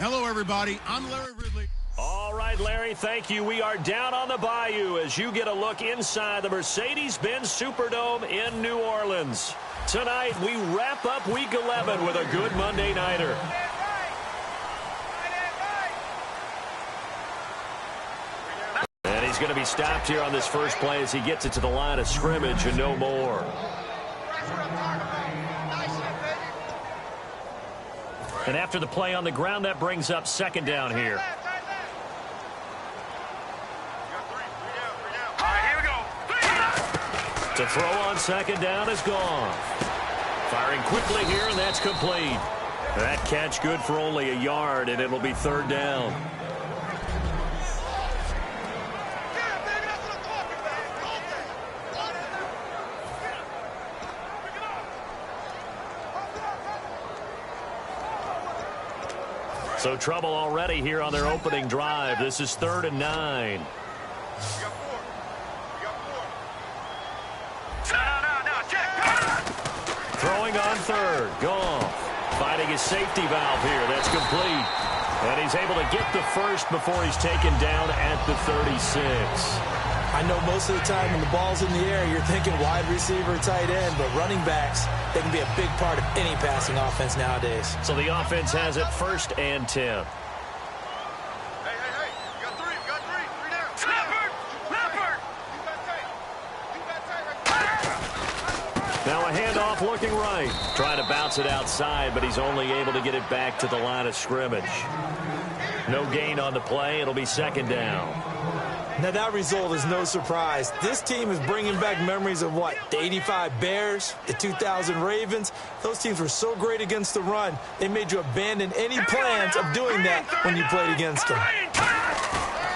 Hello, everybody. I'm Larry Ridley. All right, Larry, thank you. We are down on the bayou as you get a look inside the Mercedes-Benz Superdome in New Orleans. Tonight, we wrap up Week 11 with a good Monday nighter. And he's going to be stopped here on this first play as he gets it to the line of scrimmage and no more. And after the play on the ground, that brings up second down here. To throw on second down is gone. Firing quickly here, and that's complete. That catch good for only a yard, and it'll be third down. So trouble already here on their opening drive. This is 3rd and 9. Throwing on third. Goff finding his safety valve here. That's complete. And he's able to get the first before he's taken down at the 36. I know most of the time when the ball's in the air, you're thinking wide receiver, tight end, but running backs, they can be a big part of any passing offense nowadays. So the offense has it 1st and 10. Now a handoff looking right. Trying to bounce it outside, but he's only able to get it back to the line of scrimmage. No gain on the play. It'll be second down. Now that result is no surprise. This team is bringing back memories of what? The 85 Bears, the 2000 Ravens. Those teams were so great against the run, they made you abandon any plans of doing that when you played against them.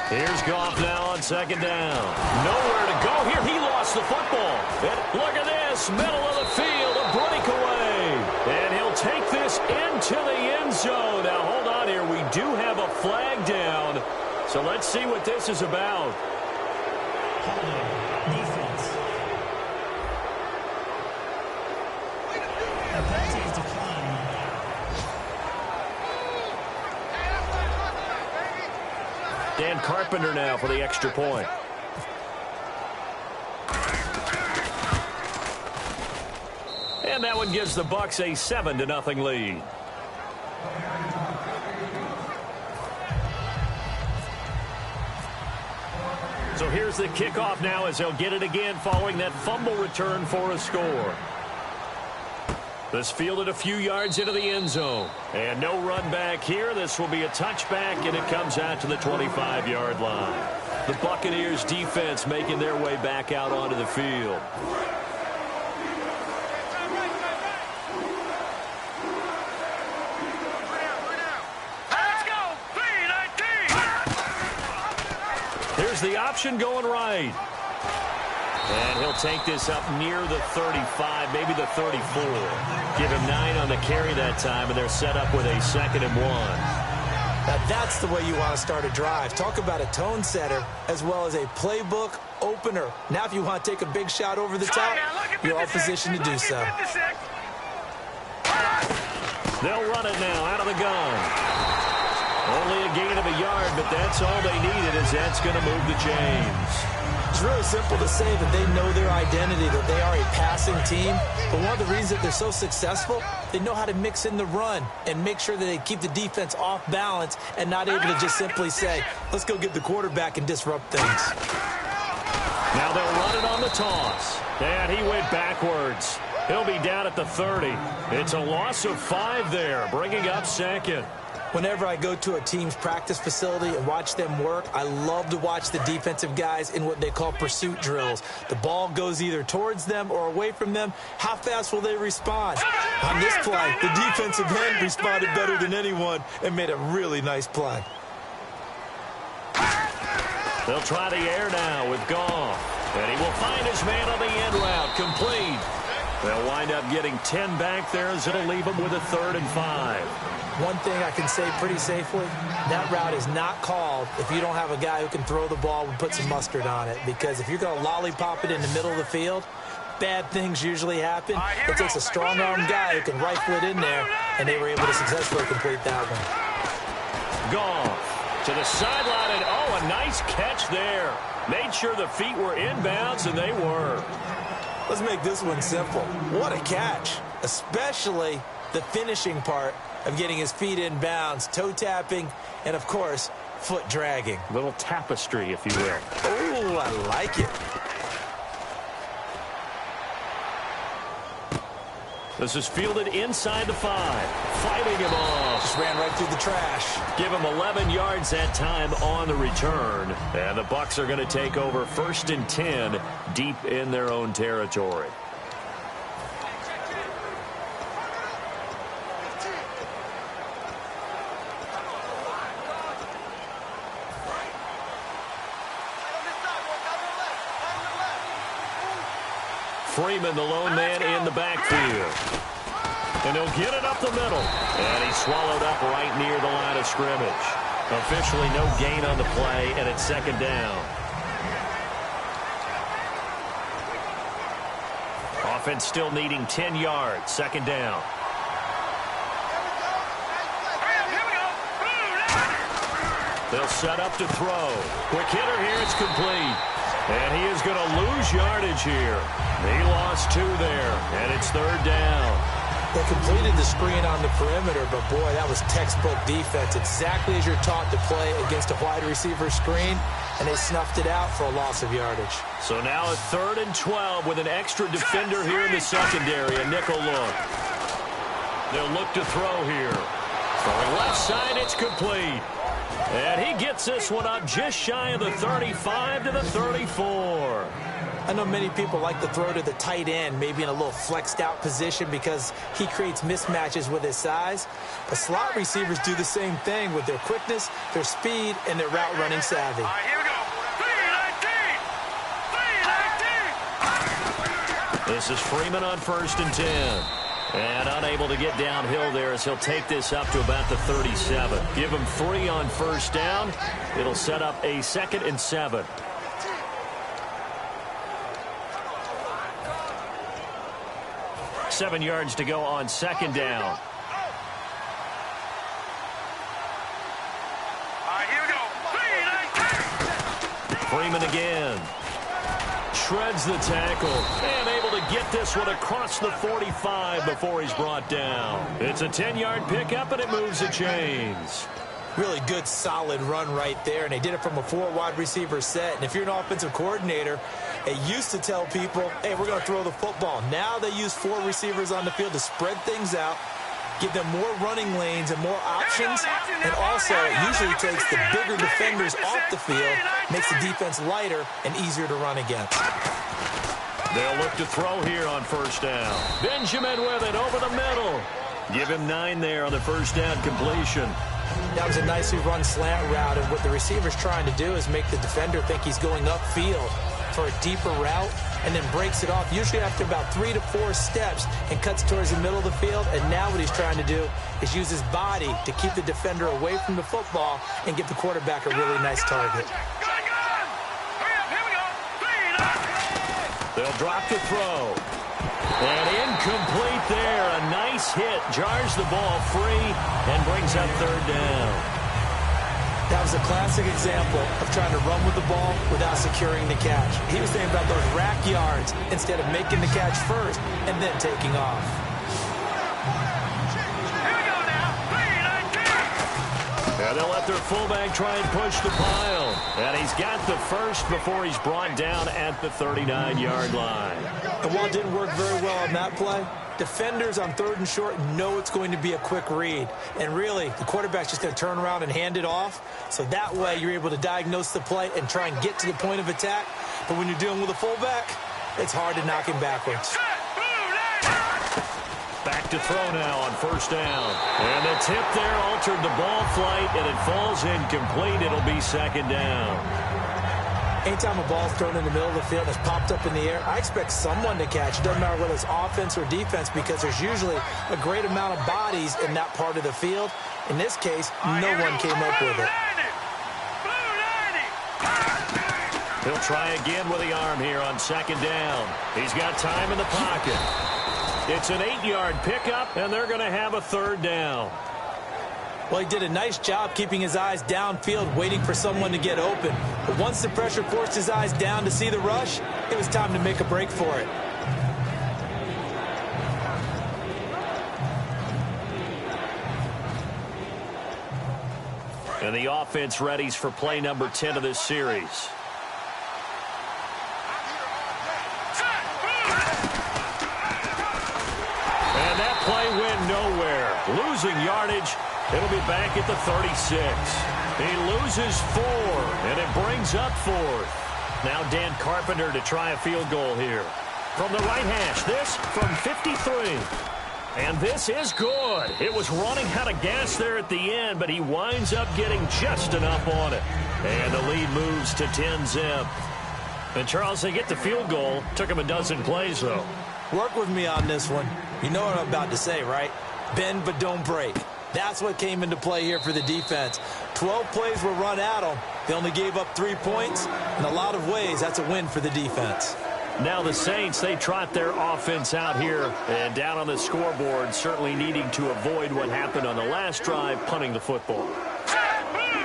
Here's Goff now on second down. Nowhere to go here. He lost the football. And look at this. Middle of the field. A breakaway. And he'll take this into the end zone. Now, hold on here. We do have a flag down. So let's see what this is about. Defense. The penalty is declined. Dan Carpenter now for the extra point. And that one gives the Bucs a 7-0 lead. So here's the kickoff now as they'll get it again following that fumble return for a score. This fielded a few yards into the end zone. And no run back here. This will be a touchback, and it comes out to the 25-yard line. The Buccaneers defense making their way back out onto the field. Here's the option going right. And he'll take this up near the 35, maybe the 34. Give him 9 on the carry that time, and they're set up with a 2nd and 1. Now that's the way you want to start a drive. Talk about a tone setter as well as a playbook opener. Now if you want to take a big shot over the top, you're all positioned to do so. They'll run it now out of the gun. Only a gain of a yard, but that's all they needed, as that's going to move the chains. It's really simple to say that they know their identity, that they are a passing team. But one of the reasons that they're so successful, they know how to mix in the run and make sure that they keep the defense off balance and not able to just simply say, let's go get the quarterback and disrupt things. Now they'll run it on the toss. And he went backwards. He'll be down at the 30. It's a loss of 5 there, bringing up 2nd. Whenever I go to a team's practice facility and watch them work, I love to watch the defensive guys in what they call pursuit drills. The ball goes either towards them or away from them. How fast will they respond? On this play, the defensive end responded better than anyone and made a really nice play. They'll try the air now with Goff. And he will find his man on the end route. Complete. They'll wind up getting 10 back there as it'll leave them with a 3rd and 5. One thing I can say pretty safely, that route is not called if you don't have a guy who can throw the ball and put some mustard on it. Because if you're going to lollipop it in the middle of the field, bad things usually happen. It takes a strong-armed guy who can rifle it in there, and they were able to successfully complete that one. Goff to the sideline, and oh, a nice catch there. Made sure the feet were inbounds, and they were. Let's make this one simple. What a catch, especially the finishing part of getting his feet in bounds, toe tapping, and of course, foot dragging. Little tapestry, if you will. Oh, I like it. This is fielded inside the 5. Fighting him off. Just ran right through the trash. Give him 11 yards that time on the return. And the Bucs are going to take over 1st and 10 deep in their own territory. Freeman, the lone man in the backfield. And he'll get it up the middle. And he's swallowed up right near the line of scrimmage. Officially no gain on the play, and it's 2nd down. Offense still needing 10 yards. 2nd down. They'll set up to throw. Quick hitter here. It's complete. And he is going to lose yardage here. He lost 2 there, and it's 3rd down. They completed the screen on the perimeter, but boy, that was textbook defense. Exactly as you're taught to play against a wide receiver screen, and they snuffed it out for a loss of yardage. So now a 3rd and 12 with an extra defender here in the secondary, a nickel look. They'll look to throw here. Throwing left side, it's complete. And he gets this one up just shy of the 35 to the 34. I know many people like to throw to the tight end, maybe in a little flexed out position because he creates mismatches with his size. But slot receivers do the same thing with their quickness, their speed, and their route running savvy. All right, here we go. 3-19. This is Freeman on 1st and 10. And unable to get downhill there as he'll take this up to about the 37. Give him 3 on 1st down. It'll set up a 2nd and 7. Seven yards to go on 2nd down. All right, here we go. 3-19. Freeman again. Shreds the tackle. And able to get this one across the 45 before he's brought down. It's a 10-yard pickup, and it moves the chains. Really good, solid run right there, and they did it from a 4 wide receiver set. And if you're an offensive coordinator, they used to tell people, hey, we're going to throw the football. Now they use 4 receivers on the field to spread things out, give them more running lanes and more options, and also it usually takes the bigger defenders off the field, makes the defense lighter and easier to run against. They'll look to throw here on 1st down. Benjamin with it over the middle. Give him 9 there on the 1st down completion. That was a nicely run slant route, and what the receiver's trying to do is make the defender think he's going upfield for a deeper route, and then breaks it off, usually after about 3 to 4 steps, and cuts towards the middle of the field. And now what he's trying to do is use his body to keep the defender away from the football and give the quarterback a really nice target. They'll drop the throw. And incomplete there. A nice hit. Jars the ball free and brings up 3rd down. That was a classic example of trying to run with the ball without securing the catch. He was thinking about those rack yards instead of making the catch first and then taking off. Here we go now. 3-19. And they'll let their fullback try and push the pile. And he's got the first before he's brought down at the 39-yard line. And while it didn't work very well on that play, defenders on 3rd and short know it's going to be a quick read. And really, the quarterback's just going to turn around and hand it off. So that way, you're able to diagnose the play and try and get to the point of attack. But when you're dealing with a fullback, it's hard to knock him backwards. Back to throw now on 1st down. And the tip there altered the ball flight, and it falls incomplete. It'll be 2nd down. Anytime a ball's thrown in the middle of the field that's popped up in the air, I expect someone to catch. It doesn't matter whether it's offense or defense, because there's usually a great amount of bodies in that part of the field. In this case, no one came up with it. He'll try again with the arm here on 2nd down. He's got time in the pocket. It's an 8-yard pickup, and they're going to have a 3rd down. Well, he did a nice job keeping his eyes downfield, waiting for someone to get open. But once the pressure forced his eyes down to see the rush, it was time to make a break for it. And the offense readies for play number 10 of this series. And that play went nowhere. Losing yardage. It'll be back at the 36. He loses 4, and it brings up 4th. Now Dan Carpenter to try a field goal here. From the right hash, this from 53. And this is good. It was running out of gas there at the end, but he winds up getting just enough on it. And the lead moves to 10-zip. And Charles, they get the field goal. Took him a dozen plays, though. Work with me on this one. You know what I'm about to say, right? Bend but don't break. That's what came into play here for the defense. 12 plays were run at them. They only gave up 3 points. In a lot of ways, that's a win for the defense. Now the Saints, they trot their offense out here and down on the scoreboard, certainly needing to avoid what happened on the last drive, punting the football.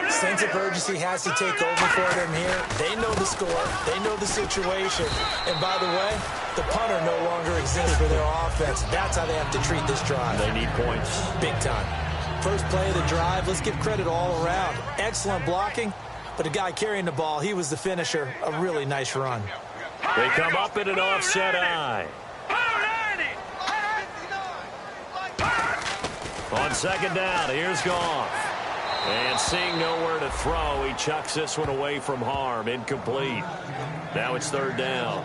Sense of urgency has to take over for them here. They know the score. They know the situation. And by the way, the punter no longer exists for their offense. That's how they have to treat this drive. They need points. Big time. First play of the drive, let's give credit all around. Excellent blocking, but the guy carrying the ball, he was the finisher. A really nice run. They come up in an offset eye. On second down, here's Goff. And seeing nowhere to throw, he chucks this one away from harm. Incomplete. Now it's third down.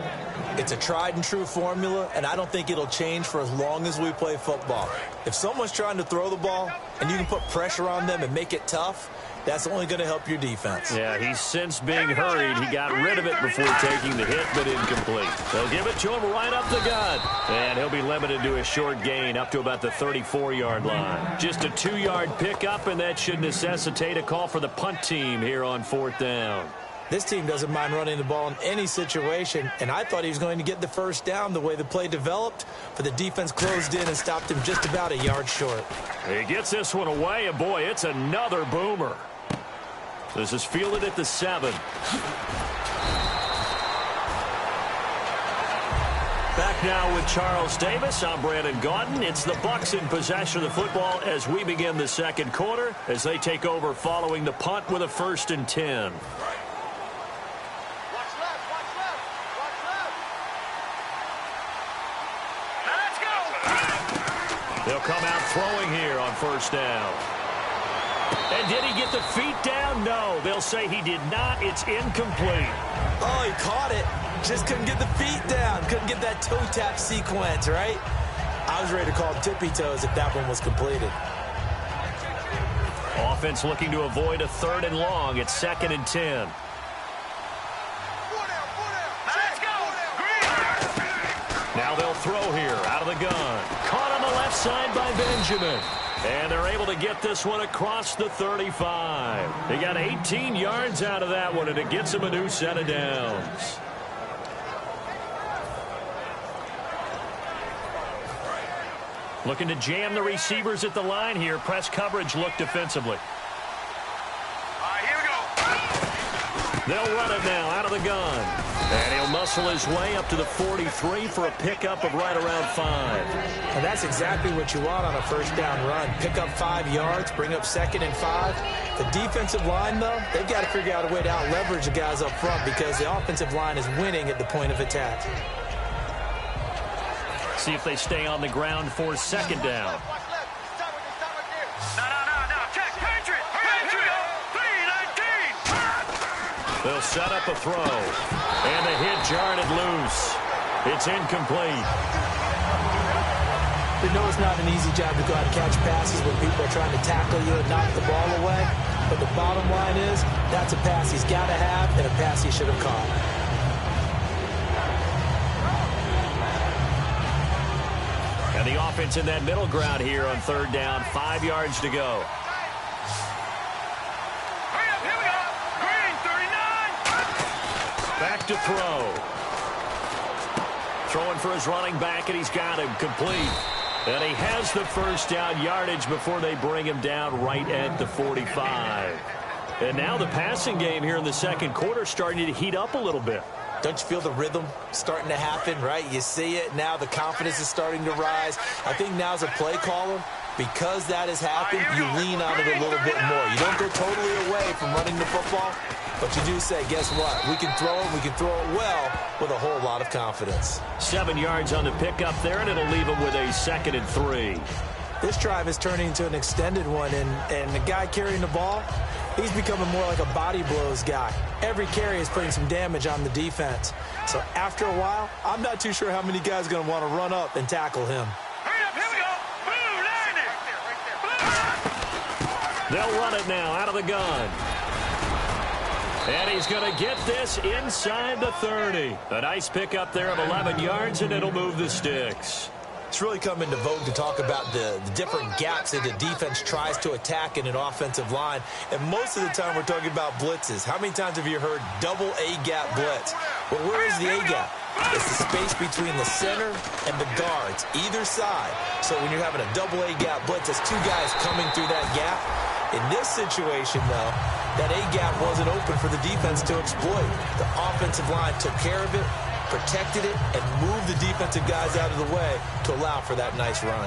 It's a tried-and-true formula, and I don't think it'll change for as long as we play football. If someone's trying to throw the ball, and you can put pressure on them and make it tough, that's only going to help your defense. Yeah, he's since being hurried. He got rid of it before taking the hit, but incomplete. They'll give it to him right up the gut. And he'll be limited to a short gain up to about the 34-yard line. Just a 2-yard pickup, and that should necessitate a call for the punt team here on fourth down. This team doesn't mind running the ball in any situation, and I thought he was going to get the first down the way the play developed, but the defense closed in and stopped him just about a yard short. He gets this one away, and boy, it's another boomer. This is fielded at the 7. Back now with Charles Davis. I'm Brandon Gaudin. It's the Bucs in possession of the football as we begin the second quarter, as they take over following the punt with a 1st and 10. They'll come out throwing here on first down. And did he get the feet down? No. They'll say he did not. It's incomplete. Oh, he caught it. Just couldn't get the feet down. Couldn't get that toe tap sequence, right? I was ready to call tippy toes if that one was completed. Offense looking to avoid a 3rd and long. It's 2nd and 10. Now they'll throw here out of the gun. Caught on the left side by Benjamin. And they're able to get this one across the 35. They got 18 yards out of that one, and it gets them a new set of downs. Looking to jam the receivers at the line here. Press coverage look defensively. Here we go. They'll run it now out of the gun. And he'll muscle his way up to the 43 for a pickup of right around 5. And that's exactly what you want on a first down run. Pick up 5 yards, bring up 2nd and 5. The defensive line, though, they've got to figure out a way to out-leverage the guys up front because the offensive line is winning at the point of attack. See if they stay on the ground for 2nd down. They'll set up a throw. And the hit jarred it loose. It's incomplete. You know it's not an easy job to go out and catch passes when people are trying to tackle you and knock the ball away. But the bottom line is, that's a pass he's got to have and a pass he should have caught. And the offense in that middle ground here on 3rd down. 5 yards to go. Back to throw. Throwing for his running back, and he's got him complete. And he has the first down yardage before they bring him down right at the 45. And now the passing game here in the second quarter starting to heat up a little bit. Don't you feel the rhythm starting to happen, right? You see it now. The confidence is starting to rise. I think now as a play caller, because that has happened, you lean on it a little bit more. You don't go totally away from running the football, but you do say, guess what? We can throw it. We can throw it well with a whole lot of confidence. 7 yards on the pickup there, and it'll leave him with a 2nd and 3. This drive is turning into an extended one, and the guy carrying the ball, he's becoming more like a body blows guy. Every carry is putting some damage on the defense. So after a while, I'm not too sure how many guys are going to want to run up and tackle him. They'll run it now out of the gun. And he's going to get this inside the 30. A nice pickup there of 11 yards, and it'll move the sticks. It's really come into vogue to talk about the different gaps that the defense tries to attack in an offensive line. And most of the time we're talking about blitzes. How many times have you heard double A-gap blitz? Well, where is the A-gap? It's the space between the center and the guards, either side. So when you're having a double A-gap blitz, it's 2 guys coming through that gap. In this situation, though, that A-gap wasn't open for the defense to exploit. The offensive line took care of it, protected it, and moved the defensive guys out of the way to allow for that nice run.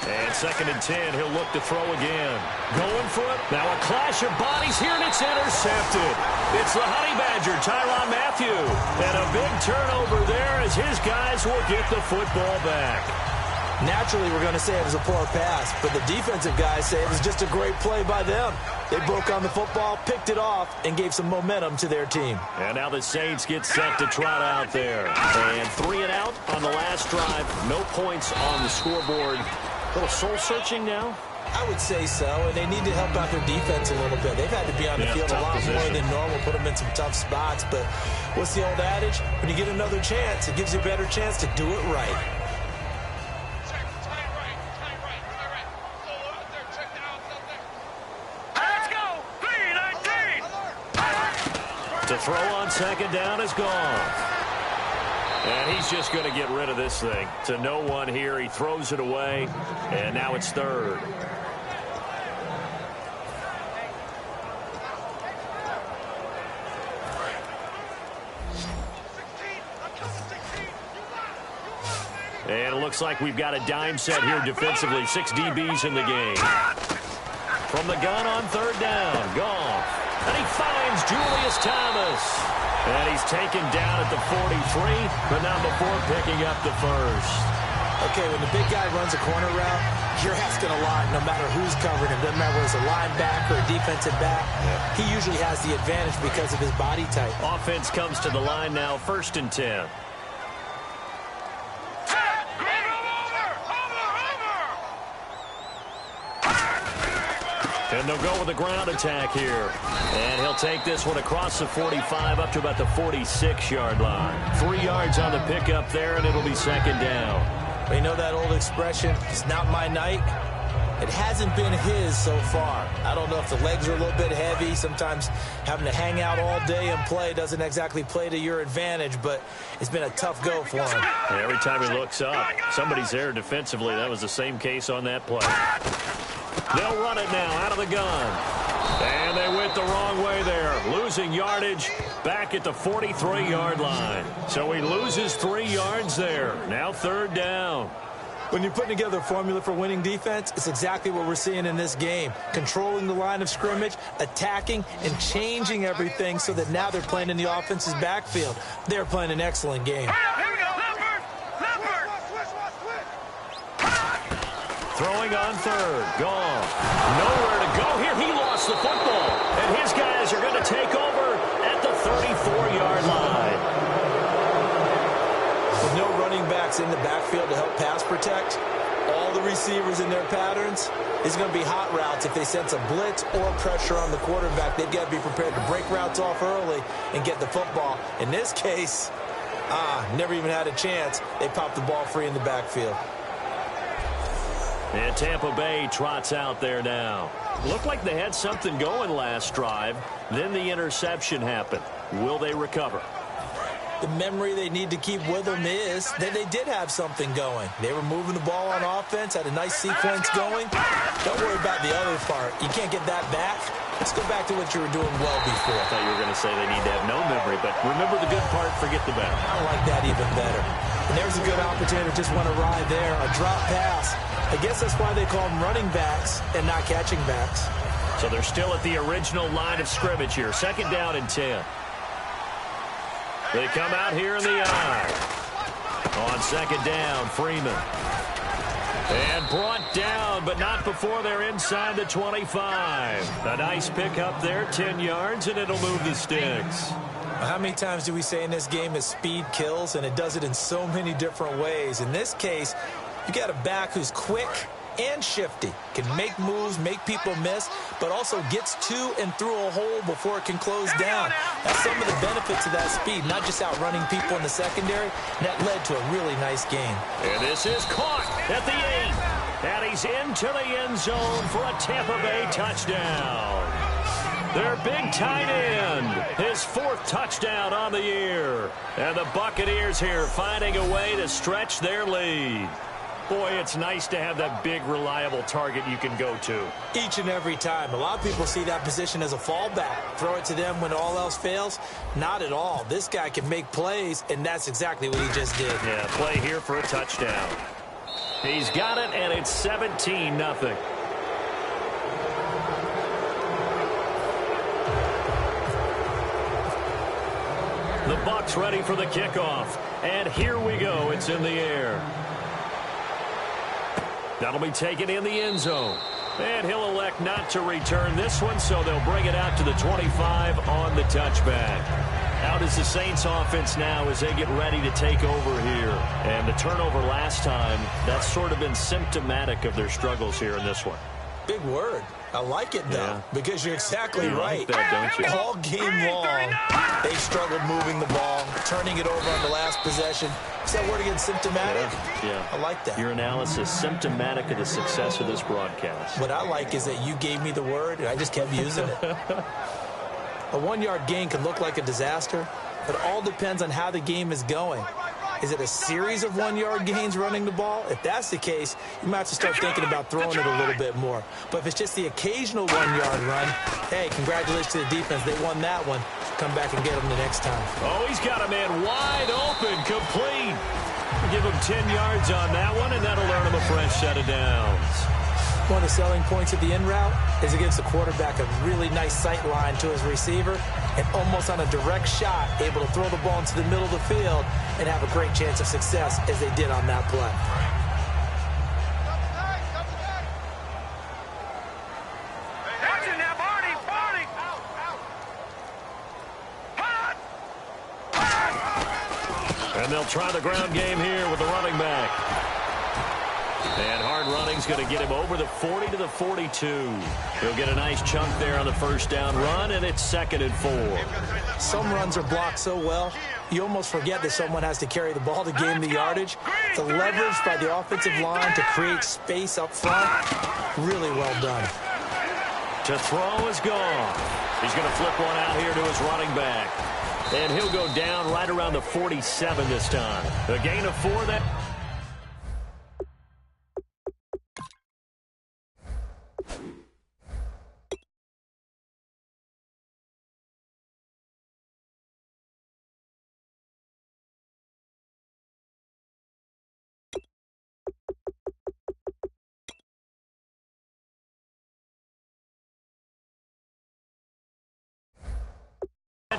And 2nd and 10, he'll look to throw again. Going for it. Now a clash of bodies here, and it's intercepted. It's the Honey Badger, Tyrann Mathieu. And a big turnover there as his guys will get the football back. Naturally, we're going to say it was a poor pass, but the defensive guys say it was just a great play by them. They broke on the football, picked it off, and gave some momentum to their team. And now the Saints get set to trot out there. And 3 and out on the last drive. No points on the scoreboard. A little soul-searching now? I would say so, and they need to help out their defense a little bit. They've had to be on the field a lot more than normal, put them in some tough spots. But what's the old adage? When you get another chance, it gives you a better chance to do it right. To throw on 2nd down is gone. And he's just going to get rid of this thing. To no one here. He throws it away. And now it's 3rd. And it looks like we've got a dime set here defensively. 6 DBs in the game. From the gun on 3rd down. Goff. And he finds Julius Thomas. And he's taken down at the 43, but not before picking up the first. Okay, when the big guy runs a corner route, you're asking a lot no matter who's covering him. Doesn't matter whether it's a linebacker or a defensive back. Yeah. He usually has the advantage because of his body type. Offense comes to the line now, 1st and 10. And they'll go with a ground attack here. And he'll take this one across the 45 up to about the 46-yard line. 3 yards on the pickup there, and it'll be 2nd down. You know that old expression, it's not my night? It hasn't been his so far. I don't know if the legs are a little bit heavy. Sometimes having to hang out all day and play doesn't exactly play to your advantage, but it's been a tough go for him. And every time he looks up, somebody's there defensively. That was the same case on that play. They'll run it now out of the gun. And they went the wrong way there. Losing yardage back at the 43-yard line. So he loses 3 yards there. Now 3rd down. When you're putting together a formula for winning defense, it's exactly what we're seeing in this game. Controlling the line of scrimmage, attacking, and changing everything so that now they're playing in the offense's backfield. They're playing an excellent game. Throwing on 3rd. Gone. Nowhere to go here. He lost the football. And his guys are going to take over at the 34-yard line. With no running backs in the backfield to help pass protect, all the receivers in their patterns, it's going to be hot routes. If they sense a blitz or pressure on the quarterback, they've got to be prepared to break routes off early and get the football. In this case, never even had a chance. They popped the ball free in the backfield. And Tampa Bay trots out there now. Looked like they had something going last drive. Then the interception happened. Will they recover? The memory they need to keep with them is that they did have something going. They were moving the ball on offense, had a nice sequence going. Don't worry about the other part. You can't get that back. Let's go back to what you were doing well before. I thought you were going to say they need to have no memory, but remember the good part, forget the bad. I like that even better. And there's a good opportunity to just want to ride there. A drop pass. I guess that's why they call them running backs and not catching backs. So they're still at the original line of scrimmage here. 2nd down and 10. They come out here in the eye. On 2nd down, Freeman. And brought down, but not before they're inside the 25. A nice pick up there, 10 yards, and it'll move the sticks. How many times do we say in this game that speed kills, and it does it in so many different ways? In this case, you got a back who's quick and shifty, can make moves, make people miss, but also gets to and through a hole before it can close down. That's some of the benefits of that speed, not just outrunning people in the secondary. And that led to a really nice gain. And this is caught at the 8. And he's into the end zone for a Tampa Bay touchdown. Their big tight end, his 4th touchdown on the year. And the Buccaneers here finding a way to stretch their lead. Boy, it's nice to have that big, reliable target you can go to. Each and every time. A lot of people see that position as a fallback. Throw it to them when all else fails. Not at all. This guy can make plays, and that's exactly what he just did. Yeah, play here for a touchdown. He's got it, and it's 17-0. The Bucs ready for the kickoff. And here we go. It's in the air. That'll be taken in the end zone. And he'll elect not to return this one, so they'll bring it out to the 25 on the touchback. Out is the Saints offense now as they get ready to take over here. And the turnover last time, that's sort of been symptomatic of their struggles here in this one. Big word. I like it, though, because you're exactly right. Like that, don't you? All game long, they struggled moving the ball, turning it over on the last possession. Is that word again, symptomatic? Yeah. I like that. Your analysis, symptomatic of the success of this broadcast. What I like is that you gave me the word, and I just kept using it. A 1-yard gain can look like a disaster, but it all depends on how the game is going. Is it a series of 1-yard gains running the ball? If that's the case, you might have to start thinking about throwing it a little bit more. But if it's just the occasional 1-yard run, hey, congratulations to the defense. They won that one. Come back and get them the next time. Oh, he's got a man wide open, complete. Give him 10 yards on that one, and that'll earn him a fresh set of downs. One of the selling points of the in route is it gives the quarterback a really nice sight line to his receiver and almost on a direct shot able to throw the ball into the middle of the field and have a great chance of success as they did on that play. And they'll try the ground game here with the running back. And hard running's going to get him over the 40 to the 42. He'll get a nice chunk there on the 1st down run, and it's 2nd and 4. Some runs are blocked so well, you almost forget that someone has to carry the ball to gain the yardage. The leverage by the offensive line to create space up front, really well done. To throw is gone. He's going to flip one out here to his running back. And he'll go down right around the 47 this time. A gain of 4 that...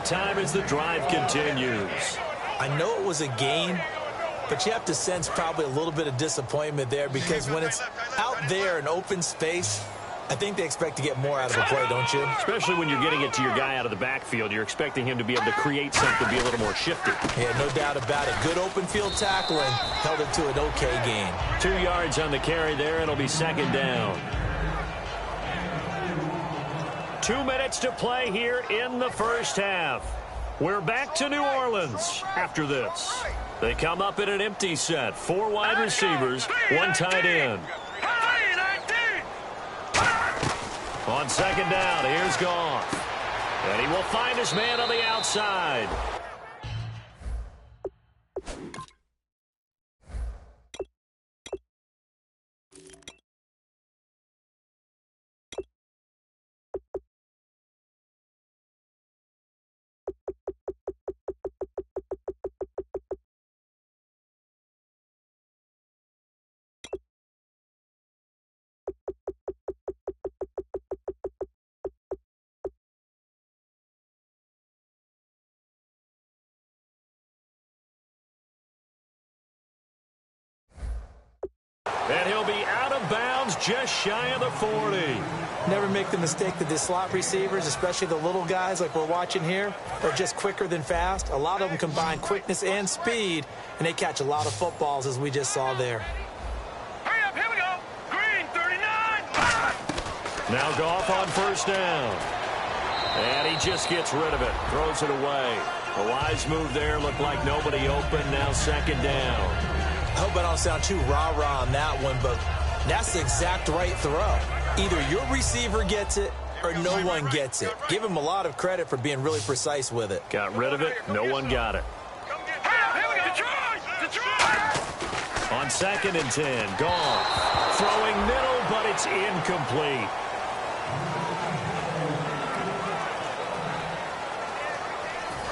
time as the drive continues. I know it was a gain, but you have to sense probably a little bit of disappointment there because when it's out there in open space, I think they expect to get more out of a play, don't you? Especially when you're getting it to your guy out of the backfield. You're expecting him to be able to create something, be a little more shifty. Yeah, no doubt about it. Good open field tackling held it to an okay gain. 2 yards on the carry there. It'll be 2nd down. 2 minutes to play here in the 1st half. We're back to New Orleans after this. They come up in an empty set. 4 wide receivers, 1 tight end. On 2nd down, here's Goff. And he will find his man on the outside. And he'll be out of bounds just shy of the 40. Never make the mistake that the slot receivers, especially the little guys like we're watching here, are just quicker than fast. A lot of them combine quickness and speed, and they catch a lot of footballs, as we just saw there. Hurry up, here we go. Green, 39. Now Goff on first down. And he just gets rid of it, throws it away. A wise move there, looked like nobody open, now second down. I hope I don't sound too rah-rah on that one, but that's the exact right throw. Either your receiver gets it or no one gets it. Give him a lot of credit for being really precise with it. Got rid of it, no one got it. Hurry up, here we go. Detroit! On 2nd and 10, Goff throwing middle, but it's incomplete.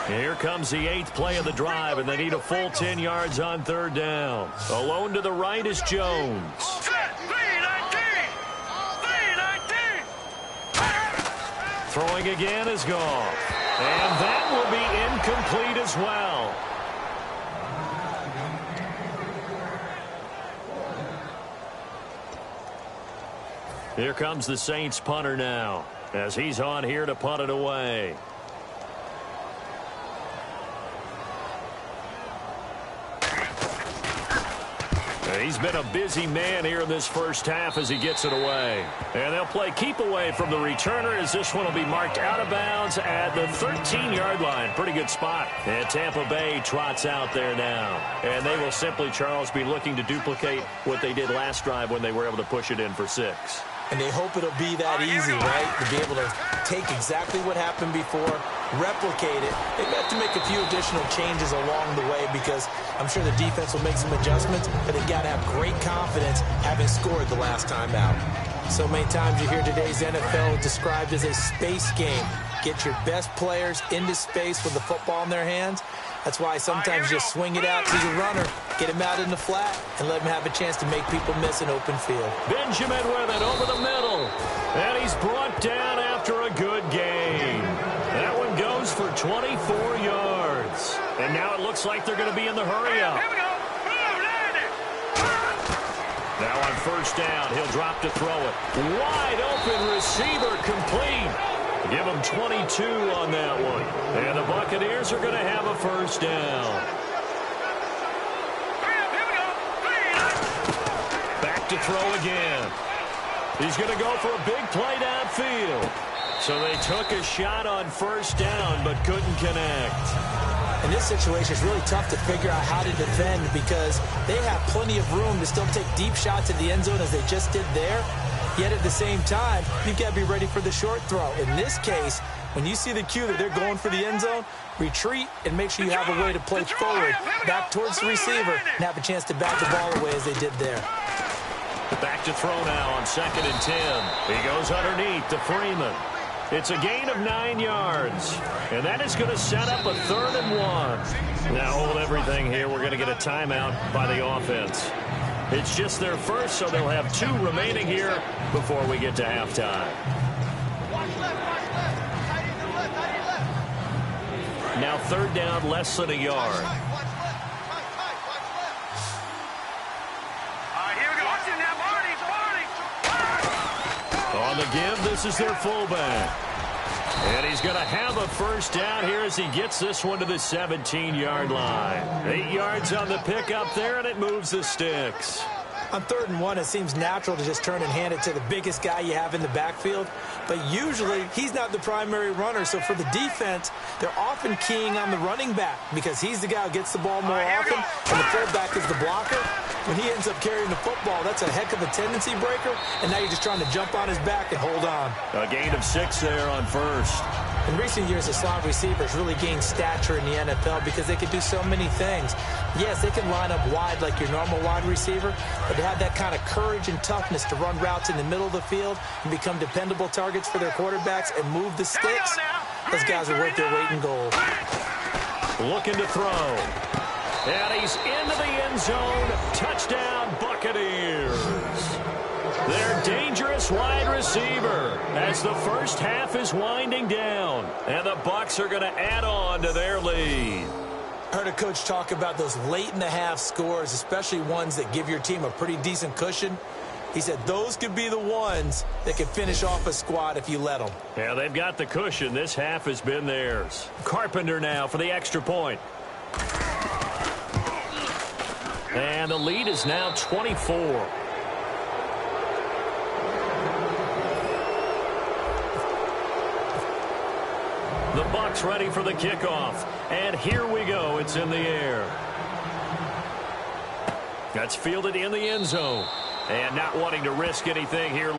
Here comes the 8th play of the drive, and they need a full 10 yards on 3rd down. Alone to the right is Jones. Throwing again is Goff. And that will be incomplete as well. Here comes the Saints punter now, as he's on here to punt it away. He's been a busy man here in this first half as he gets it away. And they'll play keep away from the returner as this one will be marked out of bounds at the 13-yard line. Pretty good spot. And Tampa Bay trots out there now. And they will simply, Charles, be looking to duplicate what they did last drive when they were able to push it in for 6. And they hope it'll be that easy, right? To be able to take exactly what happened before, replicate it. They've got to make a few additional changes along the way because I'm sure the defense will make some adjustments, but they've got to have great confidence having scored the last time out. So many times you hear today's NFL described as a space game. Get your best players into space with the football in their hands. That's why sometimes you just swing it out to your runner, get him out in the flat, and let him have a chance to make people miss an open field. Benjamin with it over the middle. And he's brought down after a good gain. That one goes for 24 yards. And now it looks like they're going to be in the hurry-up. Here we go. Now on first down, he'll drop to throw it. Wide open receiver complete. Give him 22 on that one. And the Buccaneers are going to have a first down. Back to throw again. He's going to go for a big play downfield. So they took a shot on first down but couldn't connect. In this situation, it's really tough to figure out how to defend because they have plenty of room to still take deep shots at the end zone as they just did there. Yet at the same time, you've got to be ready for the short throw. In this case, when you see the cue that they're going for the end zone, retreat and make sure you have a way to play forward, back towards the receiver, and have a chance to bat the ball away as they did there. Back to throw now on 2nd and 10. He goes underneath to Freeman. It's a gain of 9 yards. And that is going to set up a 3rd and 1. Now hold everything here. We're going to get a timeout by the offense. It's just their first, so they'll have 2 remaining here before we get to halftime. Now 3rd down, less than a yard. Here we go. Watch it now, Marty. On the give, this is their fullback. And he's going to have a first down here as he gets this one to the 17-yard line. 8 yards on the pickup there, and it moves the sticks. On 3rd and 1, it seems natural to just turn and hand it to the biggest guy you have in the backfield. But usually, he's not the primary runner. So for the defense, they're often keying on the running back because he's the guy who gets the ball more often, and the fullback is the blocker. When he ends up carrying the football, that's a heck of a tendency breaker, and now you're just trying to jump on his back and hold on. A gain of 6 there on first. In recent years, the slot receivers really gained stature in the NFL because they can do so many things. Yes, they can line up wide like your normal wide receiver, but to have that kind of courage and toughness to run routes in the middle of the field and become dependable targets for their quarterbacks and move the sticks, those guys are worth their weight in gold. Looking to throw. And he's into the end zone. Touchdown, Buccaneers. Their dangerous wide receiver as the first half is winding down. And the Bucs are going to add on to their lead. I heard a coach talk about those late-in-the-half scores, especially ones that give your team a pretty decent cushion. He said those could be the ones that can finish off a squad if you let them. Yeah, they've got the cushion. This half has been theirs. Carpenter now for the extra point. And the lead is now 24. The Bucs ready for the kickoff. And here we go. It's in the air. That's fielded in the end zone. And not wanting to risk anything here.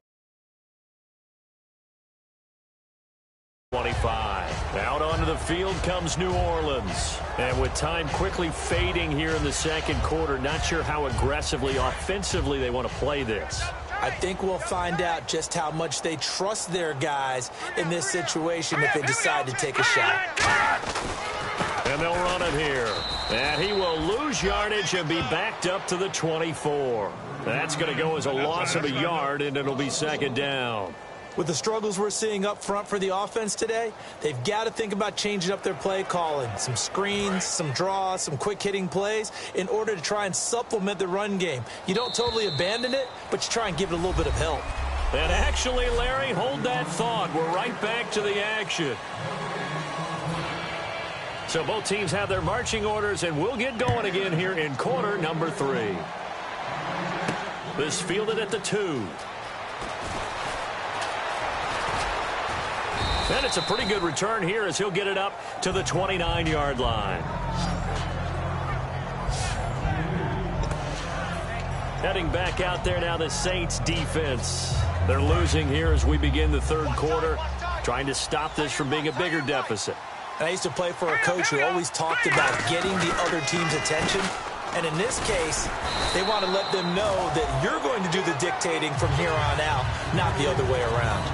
25. Out onto the field comes New Orleans. And with time quickly fading here in the second quarter, not sure how aggressively, offensively they want to play this. I think we'll find out just how much they trust their guys in this situation if they decide to take a shot. And they'll run it here. And he will lose yardage and be backed up to the 24. That's going to go as a loss of a yard, and it'll be second down. With the struggles we're seeing up front for the offense today, they've got to think about changing up their play calling. Some screens, some draws, some quick-hitting plays in order to try and supplement the run game. You don't totally abandon it, but you try and give it a little bit of help. And actually, Larry, hold that thought. We're right back to the action. So both teams have their marching orders, and we'll get going again here in quarter number 3. This fielded at the 2. And it's a pretty good return here as he'll get it up to the 29-yard line. Heading back out there now, the Saints defense. They're losing here as we begin the third quarter, trying to stop this from being a bigger deficit. I used to play for a coach who always talked about getting the other team's attention. And in this case, they want to let them know that you're going to do the dictating from here on out, not the other way around.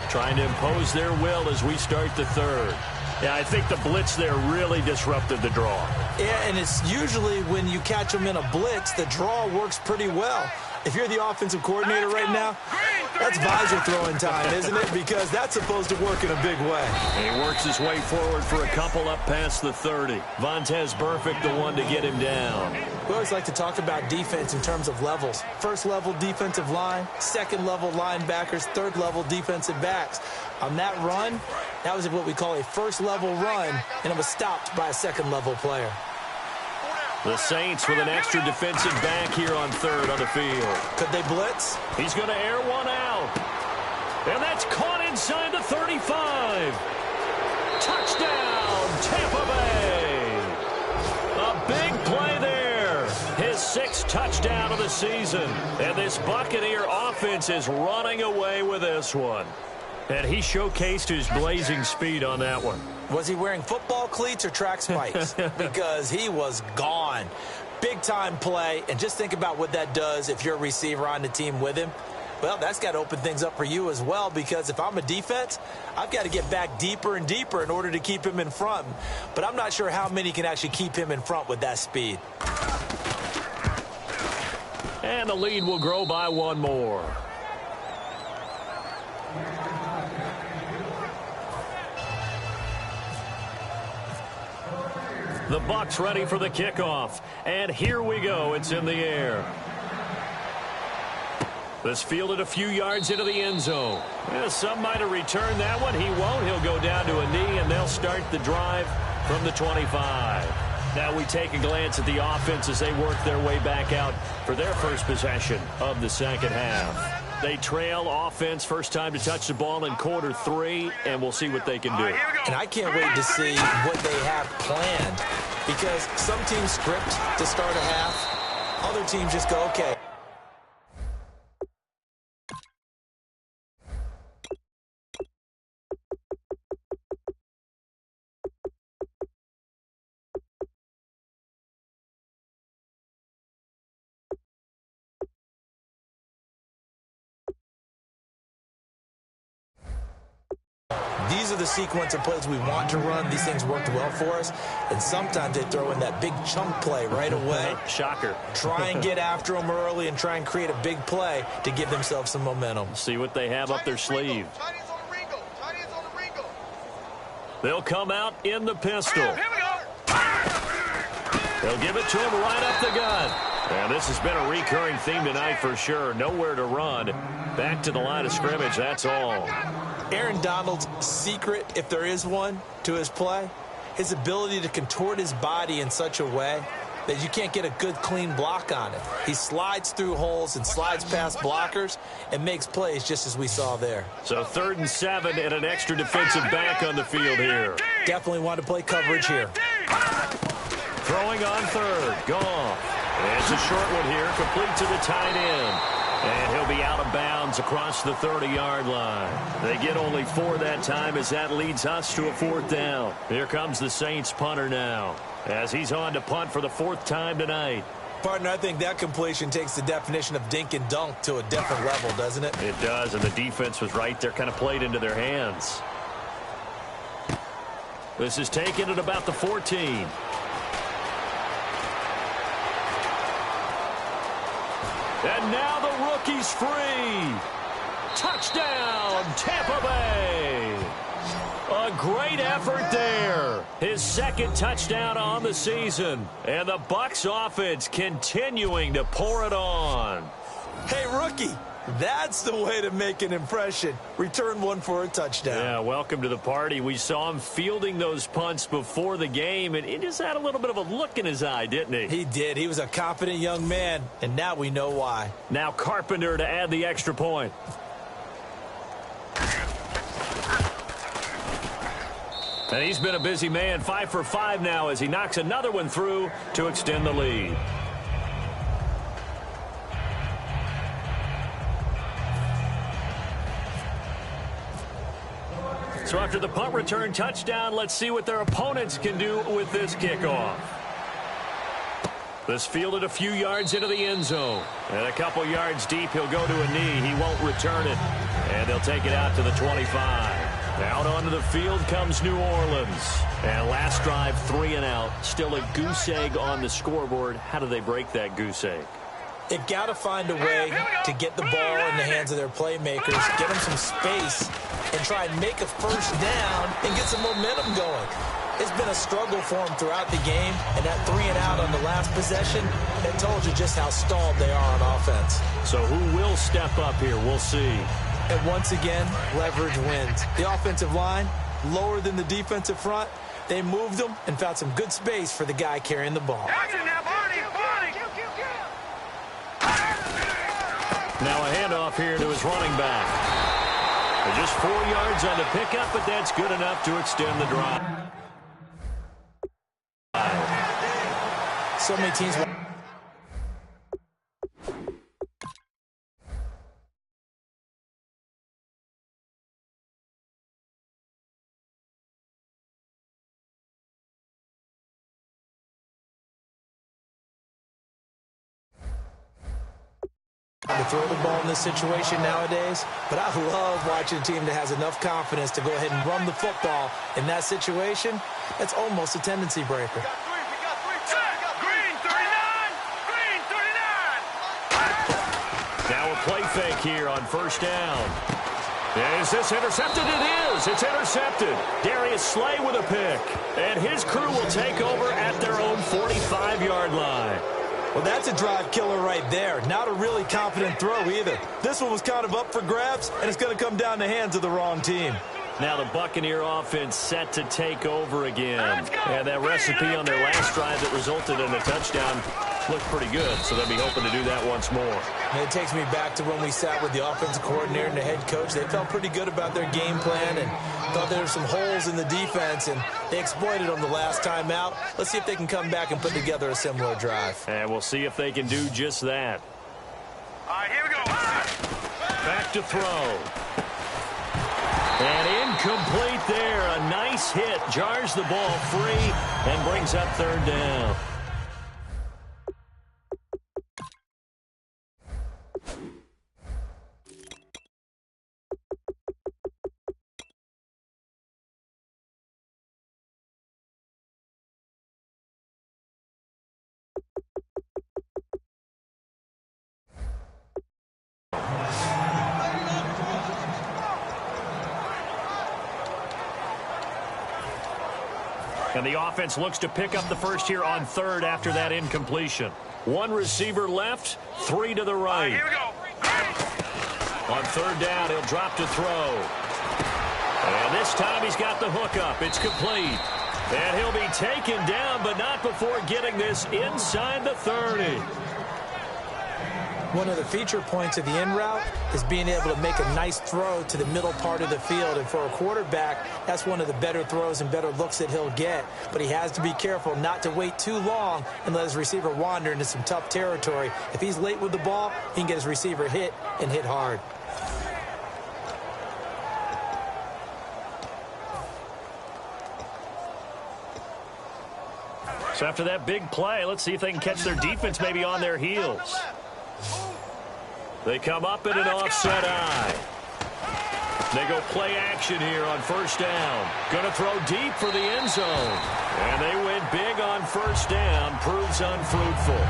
Trying to impose their will as we start the third. Yeah, I think the blitz there really disrupted the draw. Yeah, and it's usually when you catch them in a blitz, the draw works pretty well. If you're the offensive coordinator right now, that's visor throwing time, isn't it? Because that's supposed to work in a big way. And he works his way forward for a couple up past the 30. Vontaze Burfict, the one to get him down. We always like to talk about defense in terms of levels. First level defensive line, second level linebackers, third level defensive backs. On that run, that was what we call a first level run, and it was stopped by a second level player. The Saints with an extra defensive back here on third on the field. Could they blitz? He's going to air one out. And that's caught inside the 35. Touchdown, Tampa Bay. A big play there. His 6th touchdown of the season. And this Buccaneer offense is running away with this one. And he showcased his blazing speed on that one. Was he wearing football cleats or track spikes? Because he was gone. Big-time play, and just think about what that does if you're a receiver on the team with him. Well, that's got to open things up for you as well, because if I'm a defense, I've got to get back deeper and deeper in order to keep him in front. But I'm not sure how many can actually keep him in front with that speed. And the lead will grow by one more. The Bucs ready for the kickoff. And here we go. It's in the air. This fielded a few yards into the end zone. Yeah, some might have returned that one. He won't. He'll go down to a knee, and they'll start the drive from the 25. Now we take a glance at the offense as they work their way back out for their first possession of the second half. They trail offense, first time to touch the ball in quarter 3, and we'll see what they can do. And I can't wait to see what they have planned, because some teams script to start a half. Other teams just go, okay. These are the sequence of plays we want to run. These things worked well for us. And sometimes they throw in that big chunk play right away. Shocker. Try and get after them early and try and create a big play to give themselves some momentum. See what they have up their sleeve. They'll come out in the pistol. Here we go. They'll give it to him right up the gut. And this has been a recurring theme tonight for sure. Nowhere to run. Back to the line of scrimmage, that's all. Aaron Donald's secret, if there is one, to his play, his ability to contort his body in such a way that you can't get a good, clean block on it. He slides through holes and slides past blockers and makes plays just as we saw there. So 3rd and 7 and an extra defensive back on the field here. Definitely want to play coverage here. Throwing on 3rd, Goff. It's a short one here, complete to the tight end. And he'll be out of bounds across the 30-yard line. They get only 4 that time as that leads us to a 4th down. Here comes the Saints punter now as he's on to punt for the 4th time tonight. Partner, I think that completion takes the definition of dink and dunk to a different level, doesn't it? It does, and the defense was right there, kind of played into their hands. This is taken at about the 14. And now the rookie's free. Touchdown, Tampa Bay. A great effort there. His 2nd touchdown on the season. And the Bucs offense continuing to pour it on. Hey, rookie, that's the way to make an impression. Return one for a touchdown. Yeah, welcome to the party. We saw him fielding those punts before the game, and he just had a little bit of a look in his eye, didn't he? He did. He was a confident young man, and now we know why. Now Carpenter to add the extra point. And he's been a busy man, 5 for 5 now as he knocks another one through to extend the lead. So after the punt return touchdown, let's see what their opponents can do with this kickoff. This fielded a few yards into the end zone. And a couple yards deep, he'll go to a knee. He won't return it. And they'll take it out to the 25. Out onto the field comes New Orleans. And last drive, 3 and out. Still a goose egg on the scoreboard. How do they break that goose egg? They've got to find a way to get the ball in the hands of their playmakers, get them some space, and try and make a first down and get some momentum going. It's been a struggle for them throughout the game, and that 3 and out on the last possession, that told you just how stalled they are on offense. So who will step up here? We'll see. And once again, leverage wins. The offensive line, lower than the defensive front, they moved them and found some good space for the guy carrying the ball. Now a handoff here to his running back. Just 4 yards on the pickup, but that's good enough to extend the drive. So many teams... to throw the ball in this situation nowadays, but I love watching a team that has enough confidence to go ahead and run the football in that situation. That's almost a tendency breaker. Green 39! Green 39! Now a play fake here on first down. Is this intercepted? It is. It's intercepted. Darius Slay with a pick. And his crew will take over at their own 45-yard line. Well, that's a drive killer right there. Not a really confident throw either. This one was kind of up for grabs, and it's going to come down the hands of the wrong team. Now the Buccaneer offense set to take over again. And that recipe on their last drive that resulted in a touchdown looked pretty good, so they'll be hoping to do that once more. And it takes me back to when we sat with the offensive coordinator and the head coach. They felt pretty good about their game plan and thought there were some holes in the defense, and they exploited them the last time out. Let's see if they can come back and put together a similar drive. And we'll see if they can do just that. All right, here we go. Back to throw. And incomplete there. A nice hit. Jars the ball free and brings up 3rd down. And the offense looks to pick up the first here on third after that incompletion. One receiver left, three to the right. Here we go. On third down, he'll drop to throw. And this time he's got the hook up. It's complete. And he'll be taken down, but not before getting this inside the 30. One of the feature points of the in route is being able to make a nice throw to the middle part of the field. And for a quarterback, that's one of the better throws and better looks that he'll get. But he has to be careful not to wait too long and let his receiver wander into some tough territory. If he's late with the ball, he can get his receiver hit and hit hard. So after that big play, let's see if they can catch their defense maybe on their heels. They come up in an offset eye. They go play action here on first down. Going to throw deep for the end zone. And they went big on first down. Proves unfruitful.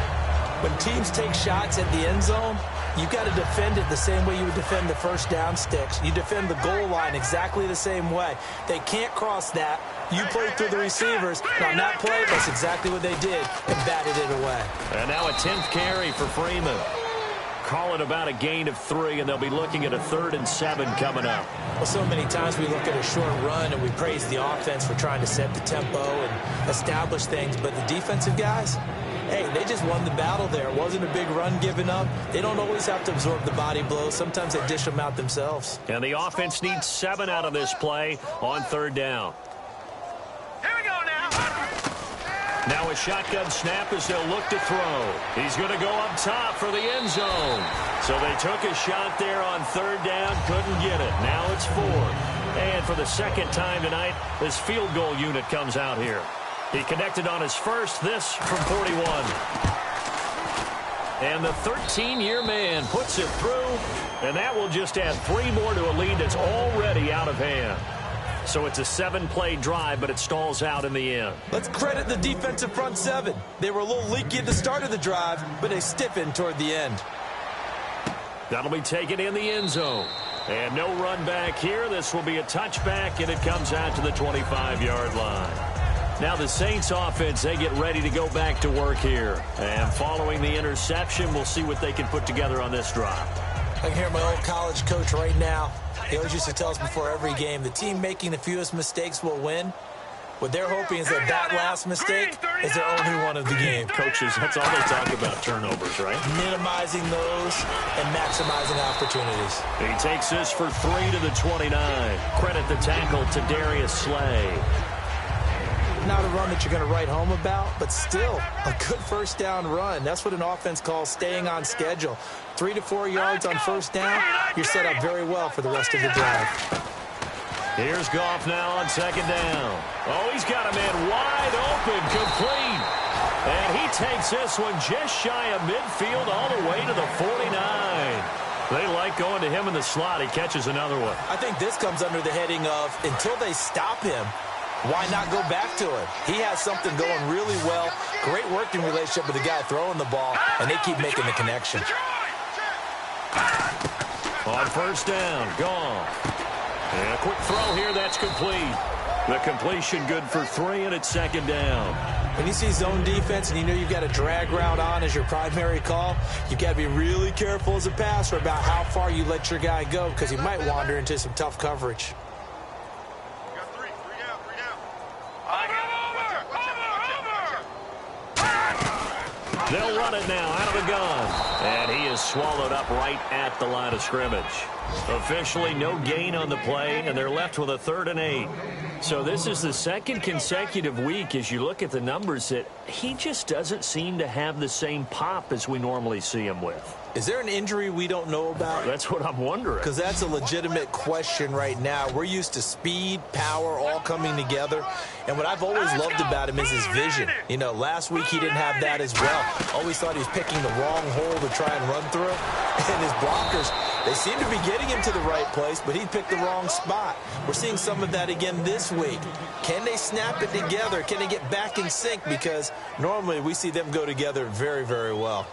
When teams take shots at the end zone, you've got to defend it the same way you would defend the first down sticks. You defend the goal line exactly the same way. They can't cross that. You play through the receivers. On that play, that's exactly what they did and batted it away. And now a 10th carry for Freeman. Call it about a gain of 3, and they'll be looking at a 3rd and 7 coming up. Well, so many times we look at a short run and we praise the offense for trying to set the tempo and establish things, but the defensive guys, hey, they just won the battle there. It wasn't a big run given up. They don't always have to absorb the body blows. Sometimes they dish them out themselves. And the offense needs 7 out of this play on third down. Here we go now. Now a shotgun snap as they'll look to throw. He's going to go up top for the end zone. So they took a shot there on third down, couldn't get it. Now it's 4. And for the second time tonight, this field goal unit comes out here. He connected on his first, this from 41. And the 13-year man puts it through, and that will just add 3 more to a lead that's already out of hand. So it's a 7-play drive, but it stalls out in the end. Let's credit the defensive front 7. They were a little leaky at the start of the drive, but they stiffened toward the end. That'll be taken in the end zone. And no run back here. This will be a touchback, and it comes out to the 25-yard line. Now the Saints offense, they get ready to go back to work here. And following the interception, we'll see what they can put together on this drive. I can hear my old college coach right now. He always used to tell us before every game, the team making the fewest mistakes will win. What they're hoping is that that last mistake is their only one of the game. Coaches, that's all they talk about, turnovers, right? Minimizing those and maximizing opportunities. He takes this for 3 to the 29. Credit the tackle to Darius Slay. Not a run that you're going to write home about, but still a good first down run. That's what an offense calls staying on schedule. 3 to 4 yards on first down, you're set up very well for the rest of the drive. Here's Goff now on second down. Oh, he's got a man wide open, complete. And he takes this one just shy of midfield all the way to the 49. They like going to him in the slot. He catches another one. I think this comes under the heading of until they stop him, why not go back to it? He has something going really well. Great working relationship with the guy throwing the ball, and they keep making the connection. On first down, gone. And a quick throw here, that's complete. The completion good for 3, and it's second down. When you see zone defense and you know you've got a drag route on as your primary call, you've got to be really careful as a passer about how far you let your guy go because he might wander into some tough coverage. They'll run it now out of the gun. And he is swallowed up right at the line of scrimmage. Officially no gain on the play, and they're left with a 3rd and 8. So this is the second consecutive week, as you look at the numbers, that he just doesn't seem to have the same pop as we normally see him with. Is there an injury we don't know about? That's what I'm wondering. Because that's a legitimate question right now. We're used to speed, power, all coming together. And what I've always loved about him is his vision. You know, last week he didn't have that as well. Always thought he was picking the wrong hole to try and run through. And his blockers, they seem to be getting him to the right place, but he picked the wrong spot. We're seeing some of that again this week. Can they snap it together? Can they get back in sync? Because normally we see them go together very, very well.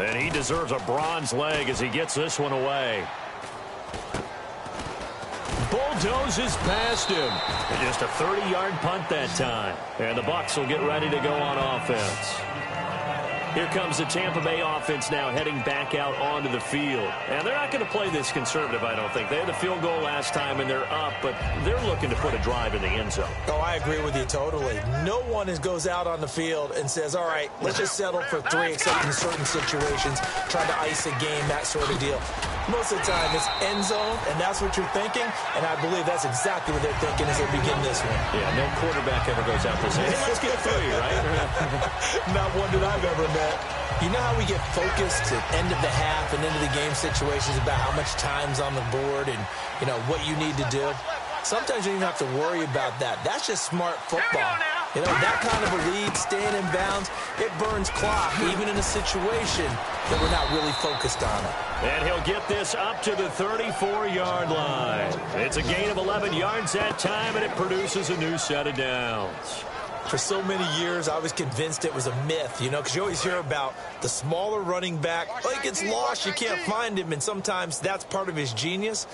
And he deserves a bronze leg as he gets this one away. Bulldozes past him. Just a 30-yard punt that time. And the Bucs will get ready to go on offense. Here comes the Tampa Bay offense now heading back out onto the field. And they're not going to play this conservative, I don't think. They had the field goal last time, and they're up, but they're looking to put a drive in the end zone. Oh, I agree with you totally. No one goes out on the field and says, all right, let's just settle for 3, except in certain situations, trying to ice a game, that sort of deal. Most of the time, it's end zone, and that's what you're thinking, and I believe that's exactly what they're thinking as they begin this one. Yeah, no quarterback ever goes out to say, hey, let's get 3, right? Not one that I've ever met. You know how we get focused at end of the half and into the game situations about how much time's on the board and, you know, what you need to do? Sometimes you don't even have to worry about that. That's just smart football. You know, that kind of a lead, staying in bounds, it burns clock, even in a situation that we're not really focused on it. And he'll get this up to the 34-yard line. It's a gain of 11 yards that time, and it produces a new set of downs. For so many years, I was convinced it was a myth, you know, because you always hear about the smaller running back. Oh, he gets lost, you can't find him, and sometimes that's part of his genius.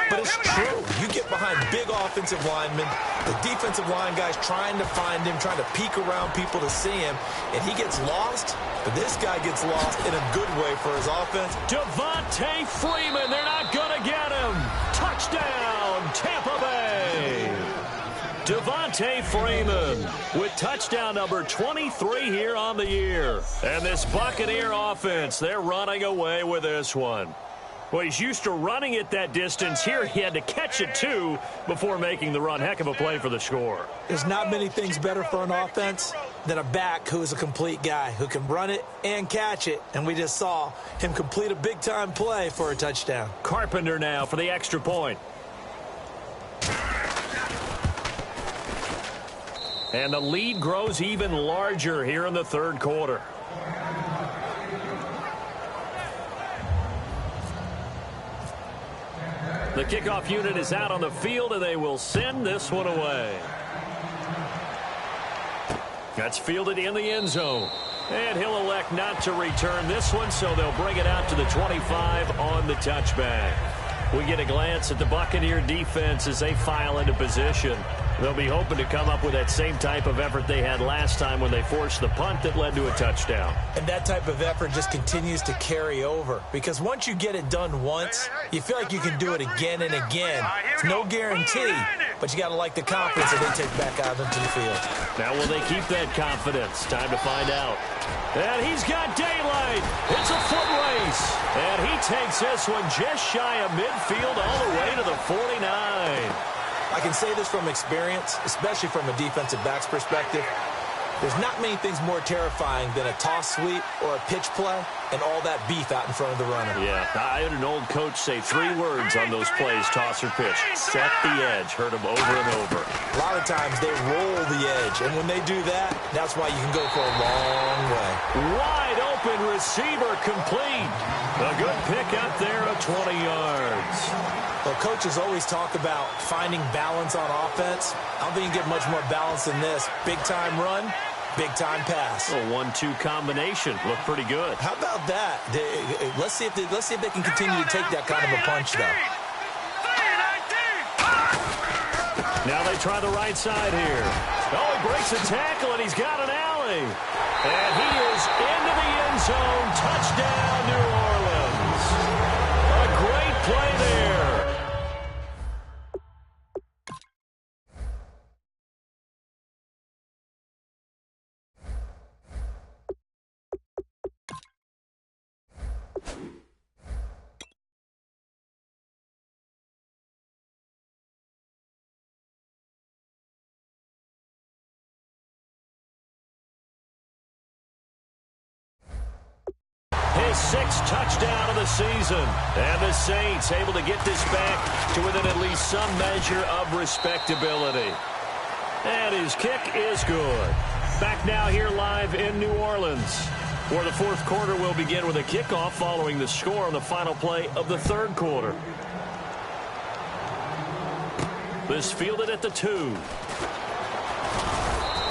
But it's true. You get behind big offensive linemen, the defensive line guys trying to find him, trying to peek around people to see him, and he gets lost. But this guy gets lost in a good way for his offense. Devontae Freeman, they're not going to get him. Touchdown, Tampa Bay. Devontae Freeman with touchdown number 23 here on the year. And this Buccaneer offense, they're running away with this one. Well, he's used to running it that distance. Here he had to catch it, too, before making the run. Heck of a play for the score. There's not many things better for an offense than a back who is a complete guy who can run it and catch it. And we just saw him complete a big-time play for a touchdown. Carpenter now for the extra point. And the lead grows even larger here in the third quarter. The kickoff unit is out on the field, and they will send this one away. That's fielded in the end zone. And he'll elect not to return this one, so they'll bring it out to the 25 on the touchback. We get a glance at the Buccaneer defense as they file into position. They'll be hoping to come up with that same type of effort they had last time when they forced the punt that led to a touchdown. And that type of effort just continues to carry over. Because once you get it done once, you feel like you can do it again and again. It's no guarantee, but you got to like the confidence that they take back out into the field. Now will they keep that confidence? Time to find out. And he's got daylight. It's a foot race. And he takes this one just shy of midfield all the way to the 49. I can say this from experience, especially from a defensive back's perspective. There's not many things more terrifying than a toss sweep or a pitch play and all that beef out in front of the runner. Yeah, I had an old coach say 3 words on those plays, toss or pitch. Set the edge. Heard them over and over. A lot of times they roll the edge, and when they do that, that's why you can go for a long way. Wide open receiver complete. A good pick up there of 20 yards. Well, coaches always talk about finding balance on offense. I don't think you get much more balance than this. Big-time run, big-time pass. A 1-2 combination. Looked pretty good. How about that? Let's see if they can continue to take that kind of a punch, though. Now they try the right side here. Oh, he breaks a tackle, and he's got an alley. And he is into the end zone. Touchdown, New Orleans. A great play there. His 6th touchdown of the season. And the Saints able to get this back to within at least some measure of respectability. And his kick is good. Back now here live in New Orleans, where the fourth quarter will begin with a kickoff following the score on the final play of the third quarter. This fielded at the 2.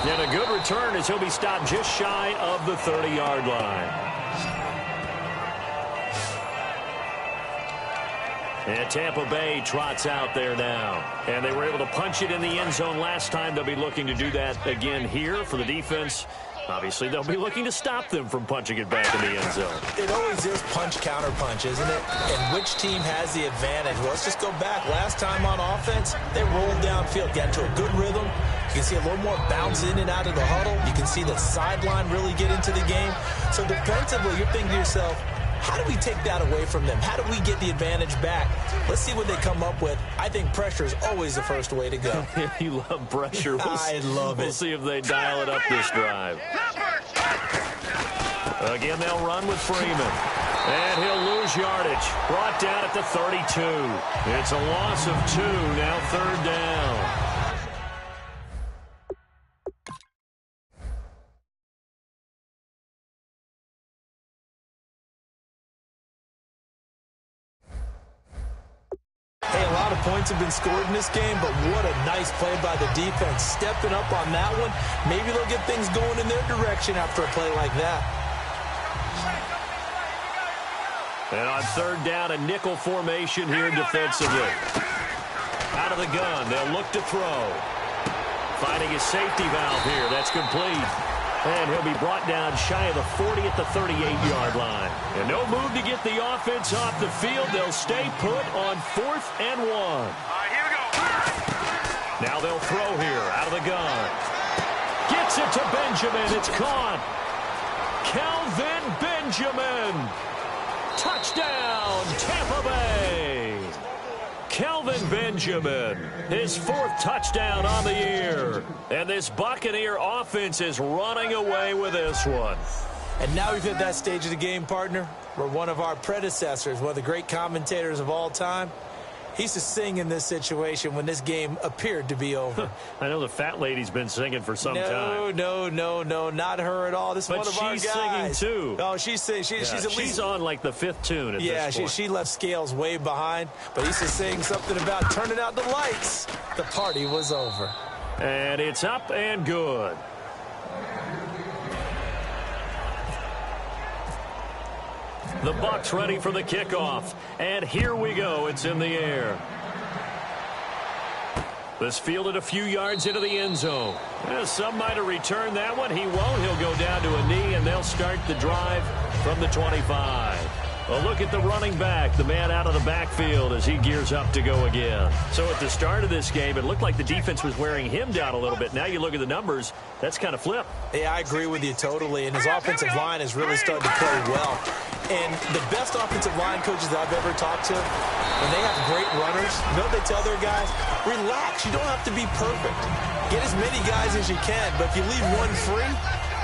And a good return as he'll be stopped just shy of the 30-yard line. And Tampa Bay trots out there now. And they were able to punch it in the end zone last time. They'll be looking to do that again here for the defense. Obviously, they'll be looking to stop them from punching it back in the end zone. It always is punch-counter-punch, isn't it? And which team has the advantage? Well, let's just go back. Last time on offense, they rolled downfield, got into a good rhythm. You can see a little more bounce in and out of the huddle. You can see the sideline really get into the game. So defensively, you're thinking to yourself, how do we take that away from them? How do we get the advantage back? Let's see what they come up with. I think pressure is always the first way to go. You love pressure. I love it. We'll see if they dial it up this drive. Again, they'll run with Freeman. And he'll lose yardage. Brought down at the 32. It's a loss of 2, now 3rd down. Hey, a lot of points have been scored in this game, but what a nice play by the defense. Stepping up on that one. Maybe they'll get things going in their direction after a play like that. And on 3rd down, a nickel formation here defensively. Out of the gun, they'll look to throw. Finding his safety valve here. That's complete. And he'll be brought down shy of the 40 at the 38-yard line. And no move to get the offense off the field. They'll stay put on 4th and 1. All right, here we go. Now they'll throw here out of the gun. Gets it to Benjamin. It's caught. Kelvin Benjamin. Touchdown, Tampa Bay. Kelvin Benjamin, his 4th touchdown on the year. And this Buccaneer offense is running away with this one. And now we've hit that stage of the game, partner, where one of our predecessors, one of the great commentators of all time, he used to sing in this situation when this game appeared to be over. I know the fat lady's been singing for some time. No, not her at all. This is one of our guys. But she's singing too. Oh, she's singing. She's on like the 5th tune at this point. She left Scales way behind, but he used to sing something about turning out the lights. The party was over. And it's up and good. The Bucs ready for the kickoff. And here we go. It's in the air. This fielded a few yards into the end zone. Some might have returned that one. He won't. He'll go down to a knee, and they'll start the drive from the 25. A look at the running back, the man out of the backfield as he gears up to go again. So at the start of this game, it looked like the defense was wearing him down a little bit. Now you look at the numbers, that's kind of flipped. Yeah, I agree with you totally. And his offensive line is really starting to play well. And the best offensive line coaches that I've ever talked to, when they have great runners, you know what they tell their guys? Relax. You don't have to be perfect. Get as many guys as you can. But if you leave one free,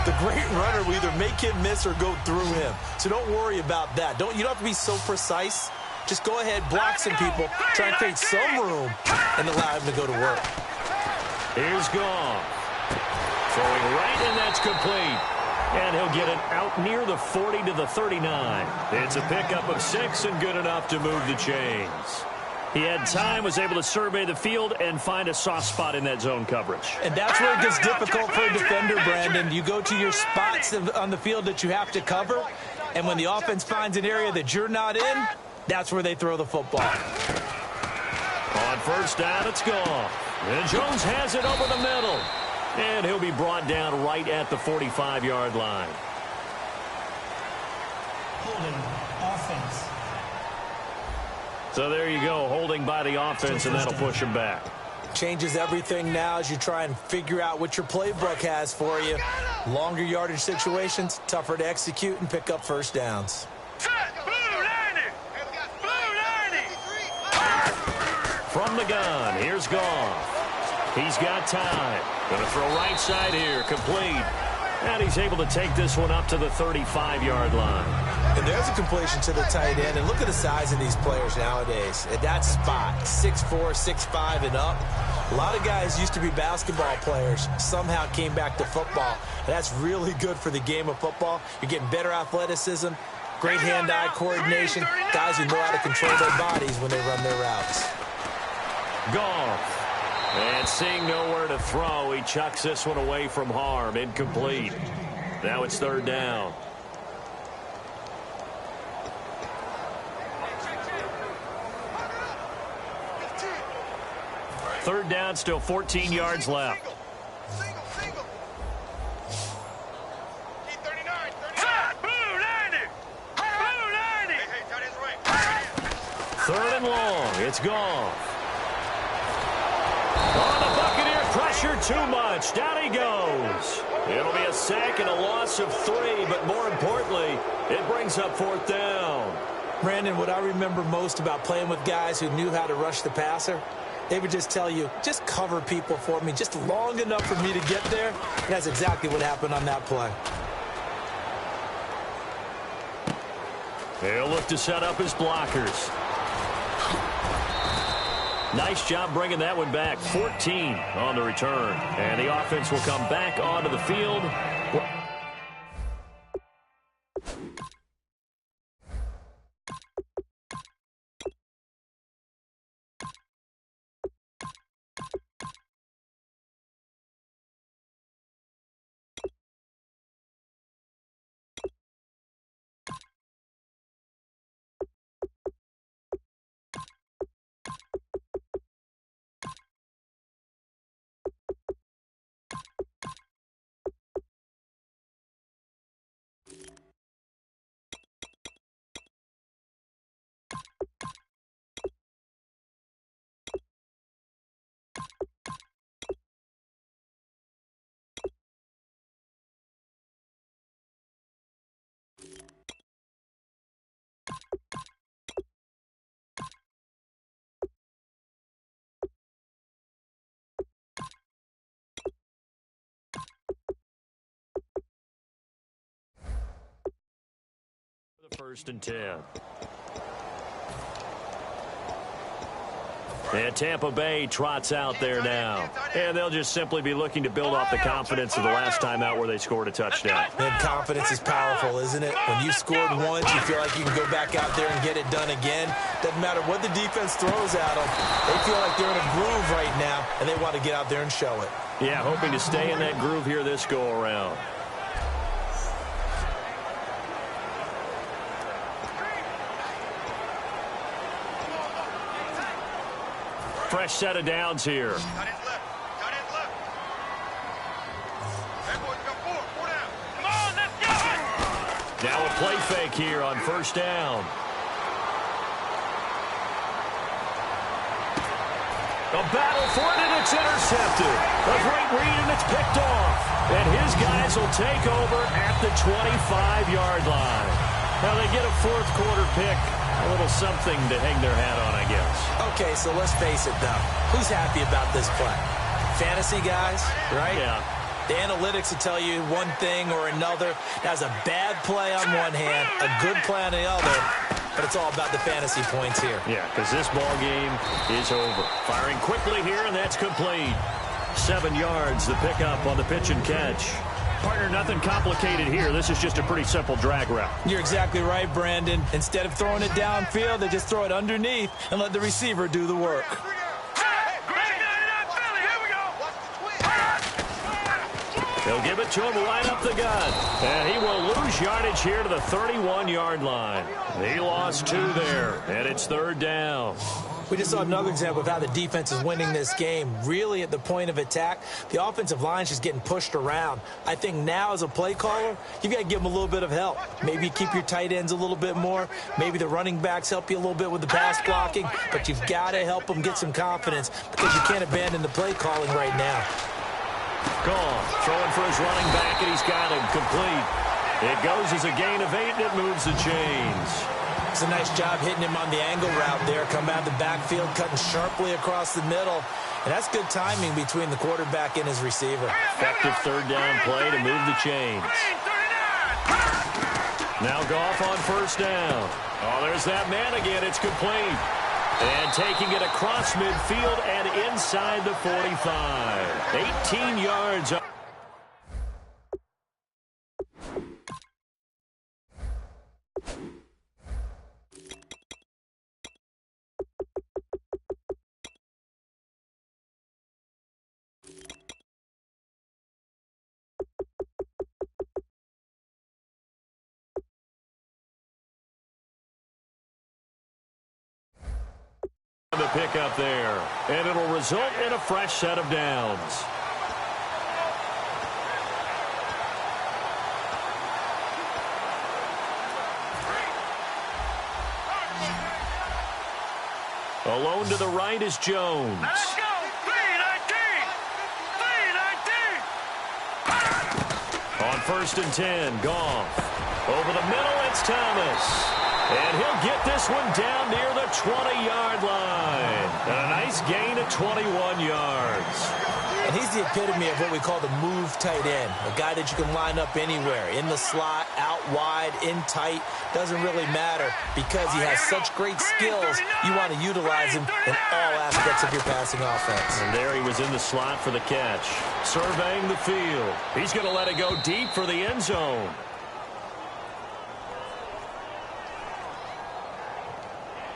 the great runner will either make him miss or go through him. So don't worry about that. You don't have to be so precise. Just go ahead, block some people, try and create some room, and allow him to go to work. Here's Goff. Throwing right, and that's complete. And he'll get it out near the 40 to the 39. It's a pickup of 6 and good enough to move the chains. He had time, was able to survey the field and find a soft spot in that zone coverage. And that's where it gets difficult for a defender, Brandon. You go to your spots on the field that you have to cover, and when the offense finds an area that you're not in, that's where they throw the football. On 1st down, it's gone. And Jones has it over the middle. And he'll be brought down right at the 45-yard line. Holding offense. So there you go, holding by the offense, and that'll push him back. Changes everything now as you try and figure out what your playbook has for you. Longer yardage situations, tougher to execute and pick up 1st downs. From the gun, here's Goff. He's got time. Going to throw right side here, complete. And he's able to take this one up to the 35-yard line. And there's a completion to the tight end. And look at the size of these players nowadays. At that spot, 6'4", 6'5", and up. A lot of guys used to be basketball players, somehow came back to football. And that's really good for the game of football. You're getting better athleticism, great hand-eye coordination, guys who know how to control their bodies when they run their routes. Goff. And seeing nowhere to throw, he chucks this one away from harm. Incomplete. Now it's 3rd down. third down, still 14 yards left. Single. Keep 39. Blue 90. Blue 90. Hey, tight end's right. Third and long. It's gone. Oh, the Buccaneer pressure too much. Down he goes. It'll be a sack and a loss of 3, but more importantly, it brings up fourth down. Brandon, what I remember most about playing with guys who knew how to rush the passer, they would just tell you, just cover people for me, just long enough for me to get there. And that's exactly what happened on that play. He'll look to set up his blockers. Nice job bringing that one back. 14 on the return. And the offense will come back onto the field. First and 10. And Tampa Bay trots out there now. And they'll just simply be looking to build off the confidence of the last time out where they scored a touchdown. And confidence is powerful, isn't it? When you've scored once, you feel like you can go back out there and get it done again. Doesn't matter what the defense throws at them. They feel like they're in a groove right now, and they want to get out there and show it. Yeah, hoping to stay in that groove here this go-around. Fresh set of downs here. Tight end's left. That boy's got 4 down. Come on, let's go. Now a play fake here on first down. A battle for it, and it's intercepted. A great read, and it's picked off. And his guys will take over at the 25-yard line. Now they get a fourth quarter pick. A little something to hang their hat on, I guess. Okay, so let's face it, though. Who's happy about this play? Fantasy guys, right? Yeah. The analytics will tell you one thing or another. That's a bad play on one hand, a good play on the other, but it's all about the fantasy points here. Yeah, because this ball game is over. Firing quickly here, and that's complete. 7 yards, the pickup on the pitch and catch. Partner, nothing complicated here. This is just a pretty simple drag route. You're exactly right, Brandon. Instead of throwing it downfield, they just throw it underneath and let the receiver do the work. They'll give it to him right up the gut. And he will lose yardage here to the 31-yard line. He lost 2 there, and it's third down. We just saw another example of how the defense is winning this game. Really, at the point of attack, the offensive line's just getting pushed around. I think now, as a play caller, you've got to give them a little bit of help. Maybe keep your tight ends a little bit more. Maybe the running backs help you a little bit with the pass blocking. But you've got to help them get some confidence because you can't abandon the play calling right now. Gone. Throwing for his running back, and he's got him complete. It goes as a gain of 8, and it moves the chains. It's a nice job hitting him on the angle route there. Come out of the backfield, cutting sharply across the middle. And that's good timing between the quarterback and his receiver. Effective third down play to move the chains. Now Goff on first down. Oh, there's that man again. It's complete. And taking it across midfield and inside the 45. 18 yards. the pickup there. And it'll result in a fresh set of downs. Alone to the right is Jones. Let's go. 3-19. 3-19. On 1st and 10, Goff. Over the middle, it's Thomas. And he'll get this one down near the 20-yard line. And a nice gain of 21 yards. And he's the epitome of what we call the move tight end. A guy that you can line up anywhere. In the slot, out wide, in tight. Doesn't really matter because he has such great skills. You want to utilize him in all aspects of your passing offense. And there he was in the slot for the catch. Surveying the field. He's going to let it go deep for the end zone.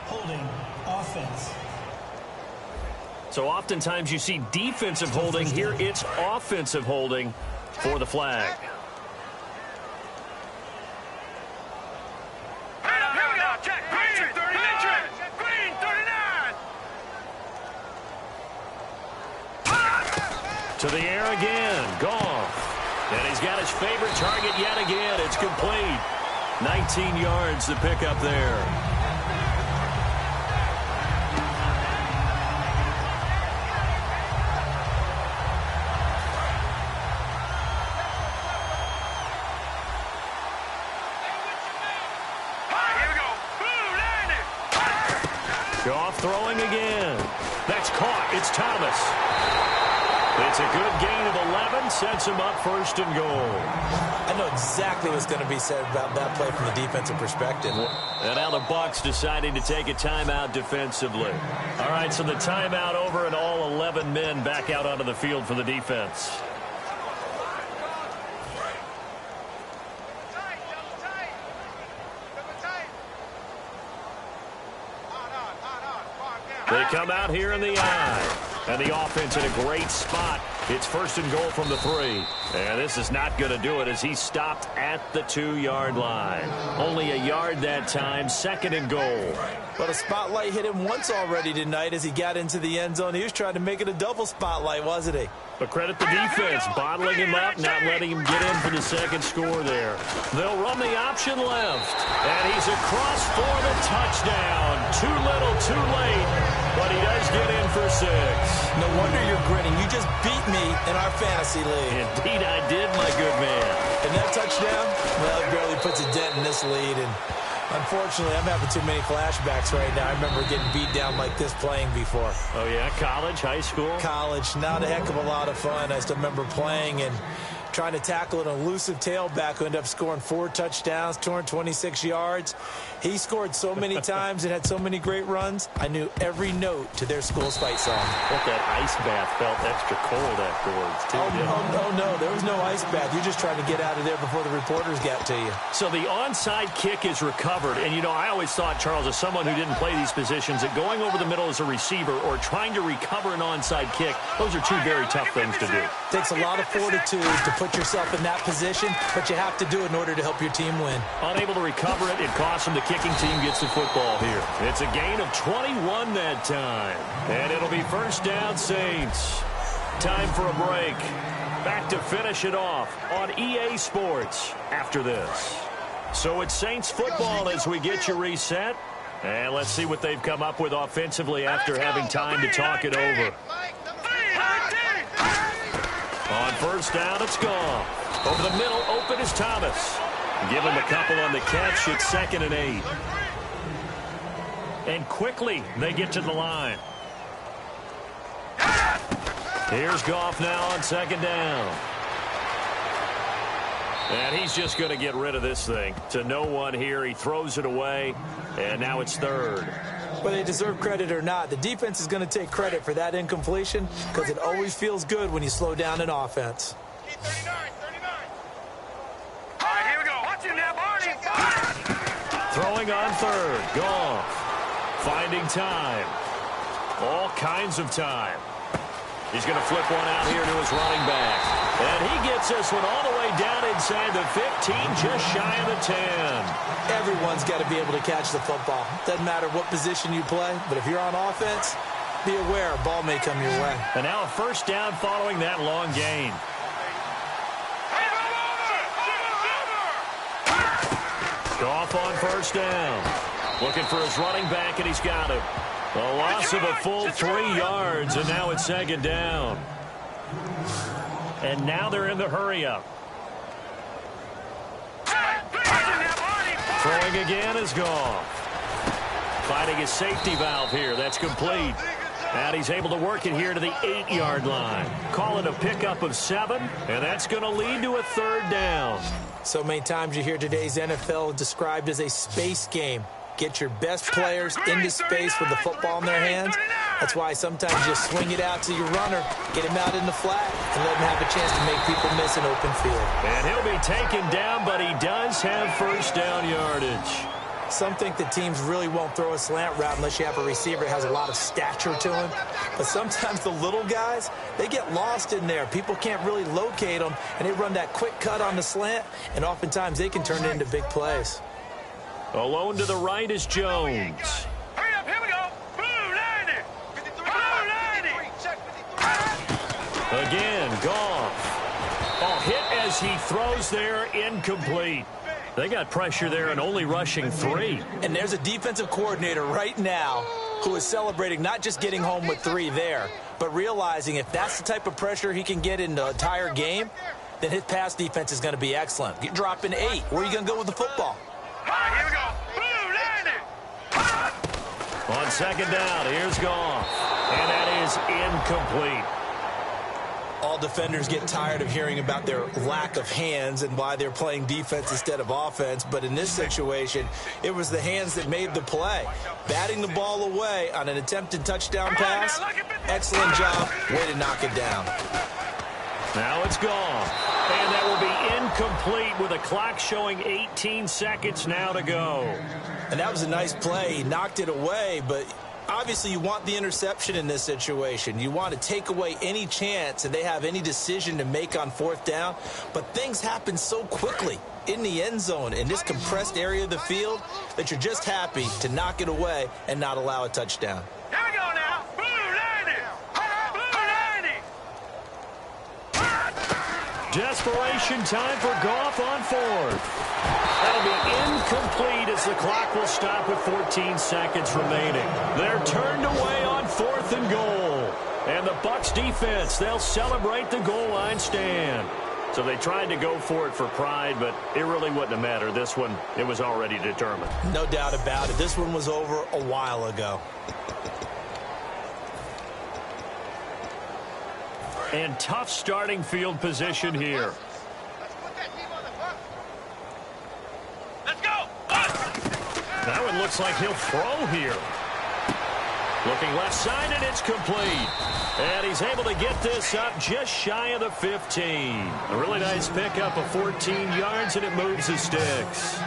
Holding offense. So oftentimes you see defensive holding. Here it's offensive holding for the flag. To the air again, Goff. And he's got his favorite target yet again. It's complete. 19 yards to pick up there. Goff throwing again. That's caught. It's Thomas. It's a good gain of 11, sets him up 1st and goal. I know exactly what's going to be said about that play from the defensive perspective. And now the Bucs deciding to take a timeout defensively. All right, so the timeout over and all 11 men back out onto the field for the defense. They come out here in the eye. And the offense in a great spot. It's 1st and goal from the 3. And this is not going to do it as he stopped at the 2-yard line. Only a yard that time, 2nd and goal. But a spotlight hit him once already tonight as he got into the end zone. He was trying to make it a double spotlight, wasn't he? But credit the defense, bottling him up, not letting him get in for the 2nd score there. They'll run the option left. And he's across for the touchdown. Too little, too late. But he does get in for 6. No wonder you're grinning. You just beat me in our fantasy league. Indeed I did, my good man. And that touchdown, well, it barely puts a dent in this lead. And unfortunately, I'm having too many flashbacks right now. I remember getting beat down like this playing before. Oh, yeah? College, high school? College. Not a heck of a lot of fun. I still remember playing and trying to tackle an elusive tailback who ended up scoring 4 touchdowns, 226 yards. He scored so many times and had so many great runs. I knew every note to their school's fight song. But that ice bath felt extra cold afterwards, too. Oh, no, there was no ice bath. You're just trying to get out of there before the reporters got to you. So the onside kick is recovered. And, you know, I always thought, Charles, as someone who didn't play these positions, that going over the middle as a receiver or trying to recover an onside kick, those are 2 very tough things to do. Takes a lot of fortitude to put yourself in that position, but you have to do it in order to help your team win. Unable to recover it, it costs him. The kicking team gets the football here. It's a gain of 21 that time. And it'll be 1st down, Saints. Time for a break. Back to finish it off on EA Sports after this. So it's Saints football as we get you reset. And let's see what they've come up with offensively after having time to talk it over. On 1st down, it's gone. Over the middle, open is Thomas. Give him a couple on the catch. It's 2nd and 8. And quickly, they get to the line. Here's Goff now on 2nd down. And he's just going to get rid of this thing. To no one here. He throws it away. And now it's 3rd. Whether they deserve credit or not, the defense is going to take credit for that incompletion because it always feels good when you slow down an offense. 39. All right, here we go. Watch him now, Barney. Throwing on 3rd. Goff. Finding time. All kinds of time. He's going to flip one out here to his running back. And he gets this one all the way down inside the 15, just shy of the 10. Everyone's got to be able to catch the football. Doesn't matter what position you play, but if you're on offense, be aware a ball may come your way. And now a first down following that long gain. Goff on first down. Looking for his running back, and he's got him. A loss of a full 3 yards, and now it's second down. And now they're in the hurry-up. Throwing again is Goff. Finding his safety valve here. That's complete. And he's able to work it here to the 8-yard line. Call it a pickup of 7, and that's going to lead to a third down. So many times you hear today's NFL described as a space game. Get your best players into space with the football in their hands. That's why sometimes you just swing it out to your runner, get him out in the flat, and let him have a chance to make people miss an open field. And he'll be taken down, but he does have first down yardage. Some think that teams really won't throw a slant route unless you have a receiver that has a lot of stature to him. But sometimes the little guys, they get lost in there. People can't really locate them, and they run that quick cut on the slant, and oftentimes they can turn it into big plays. Alone to the right is Jones. Hurry up, here we go. Blue 90. Blue 90. Again, Goff. Oh, hit as he throws there, incomplete. They got pressure there and only rushing 3. And there's a defensive coordinator right now who is celebrating not just getting home with 3 there, but realizing if that's the type of pressure he can get in the entire game, then his pass defense is going to be excellent. You're dropping 8. Where are you going to go with the football? All right, here we go. Blue 90. On second down, here's Goff. And that is incomplete. All defenders get tired of hearing about their lack of hands and why they're playing defense instead of offense. But in this situation, it was the hands that made the play. Batting the ball away on an attempted touchdown pass. Excellent job. Way to knock it down. Now it's gone. And that will be incomplete with a clock showing 18 seconds now to go. And that was a nice play. He knocked it away, but obviously you want the interception in this situation. You want to take away any chance that they have any decision to make on fourth down. But things happen so quickly in the end zone in this compressed area of the field that you're just happy to knock it away and not allow a touchdown. Here we go now. Blue 90. Blue 90. Desperation time for Goff on fourth. That'll be incomplete as the clock will stop with 14 seconds remaining. They're turned away on 4th and goal. And the Bucs defense, they'll celebrate the goal line stand. So they tried to go for it for pride, but it really wouldn't have mattered. This one, it was already determined. No doubt about it. This one was over a while ago. And tough starting field position here. That one looks like he'll throw here. Looking left side, and it's complete. And he's able to get this up just shy of the 15. A really nice pickup of 14 yards, and it moves the sticks.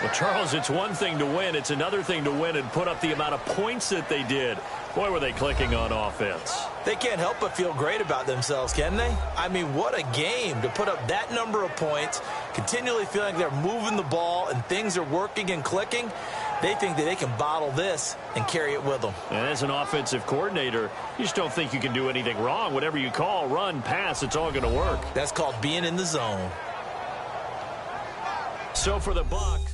Well, Charles, it's one thing to win. It's another thing to win and put up the amount of points that they did. Boy, were they clicking on offense. They can't help but feel great about themselves, can they? I mean, what a game to put up that number of points, continually feeling they're moving the ball and things are working and clicking. They think that they can bottle this and carry it with them. And as an offensive coordinator, you just don't think you can do anything wrong. Whatever you call, run, pass, it's all going to work. That's called being in the zone. So for the Bucs,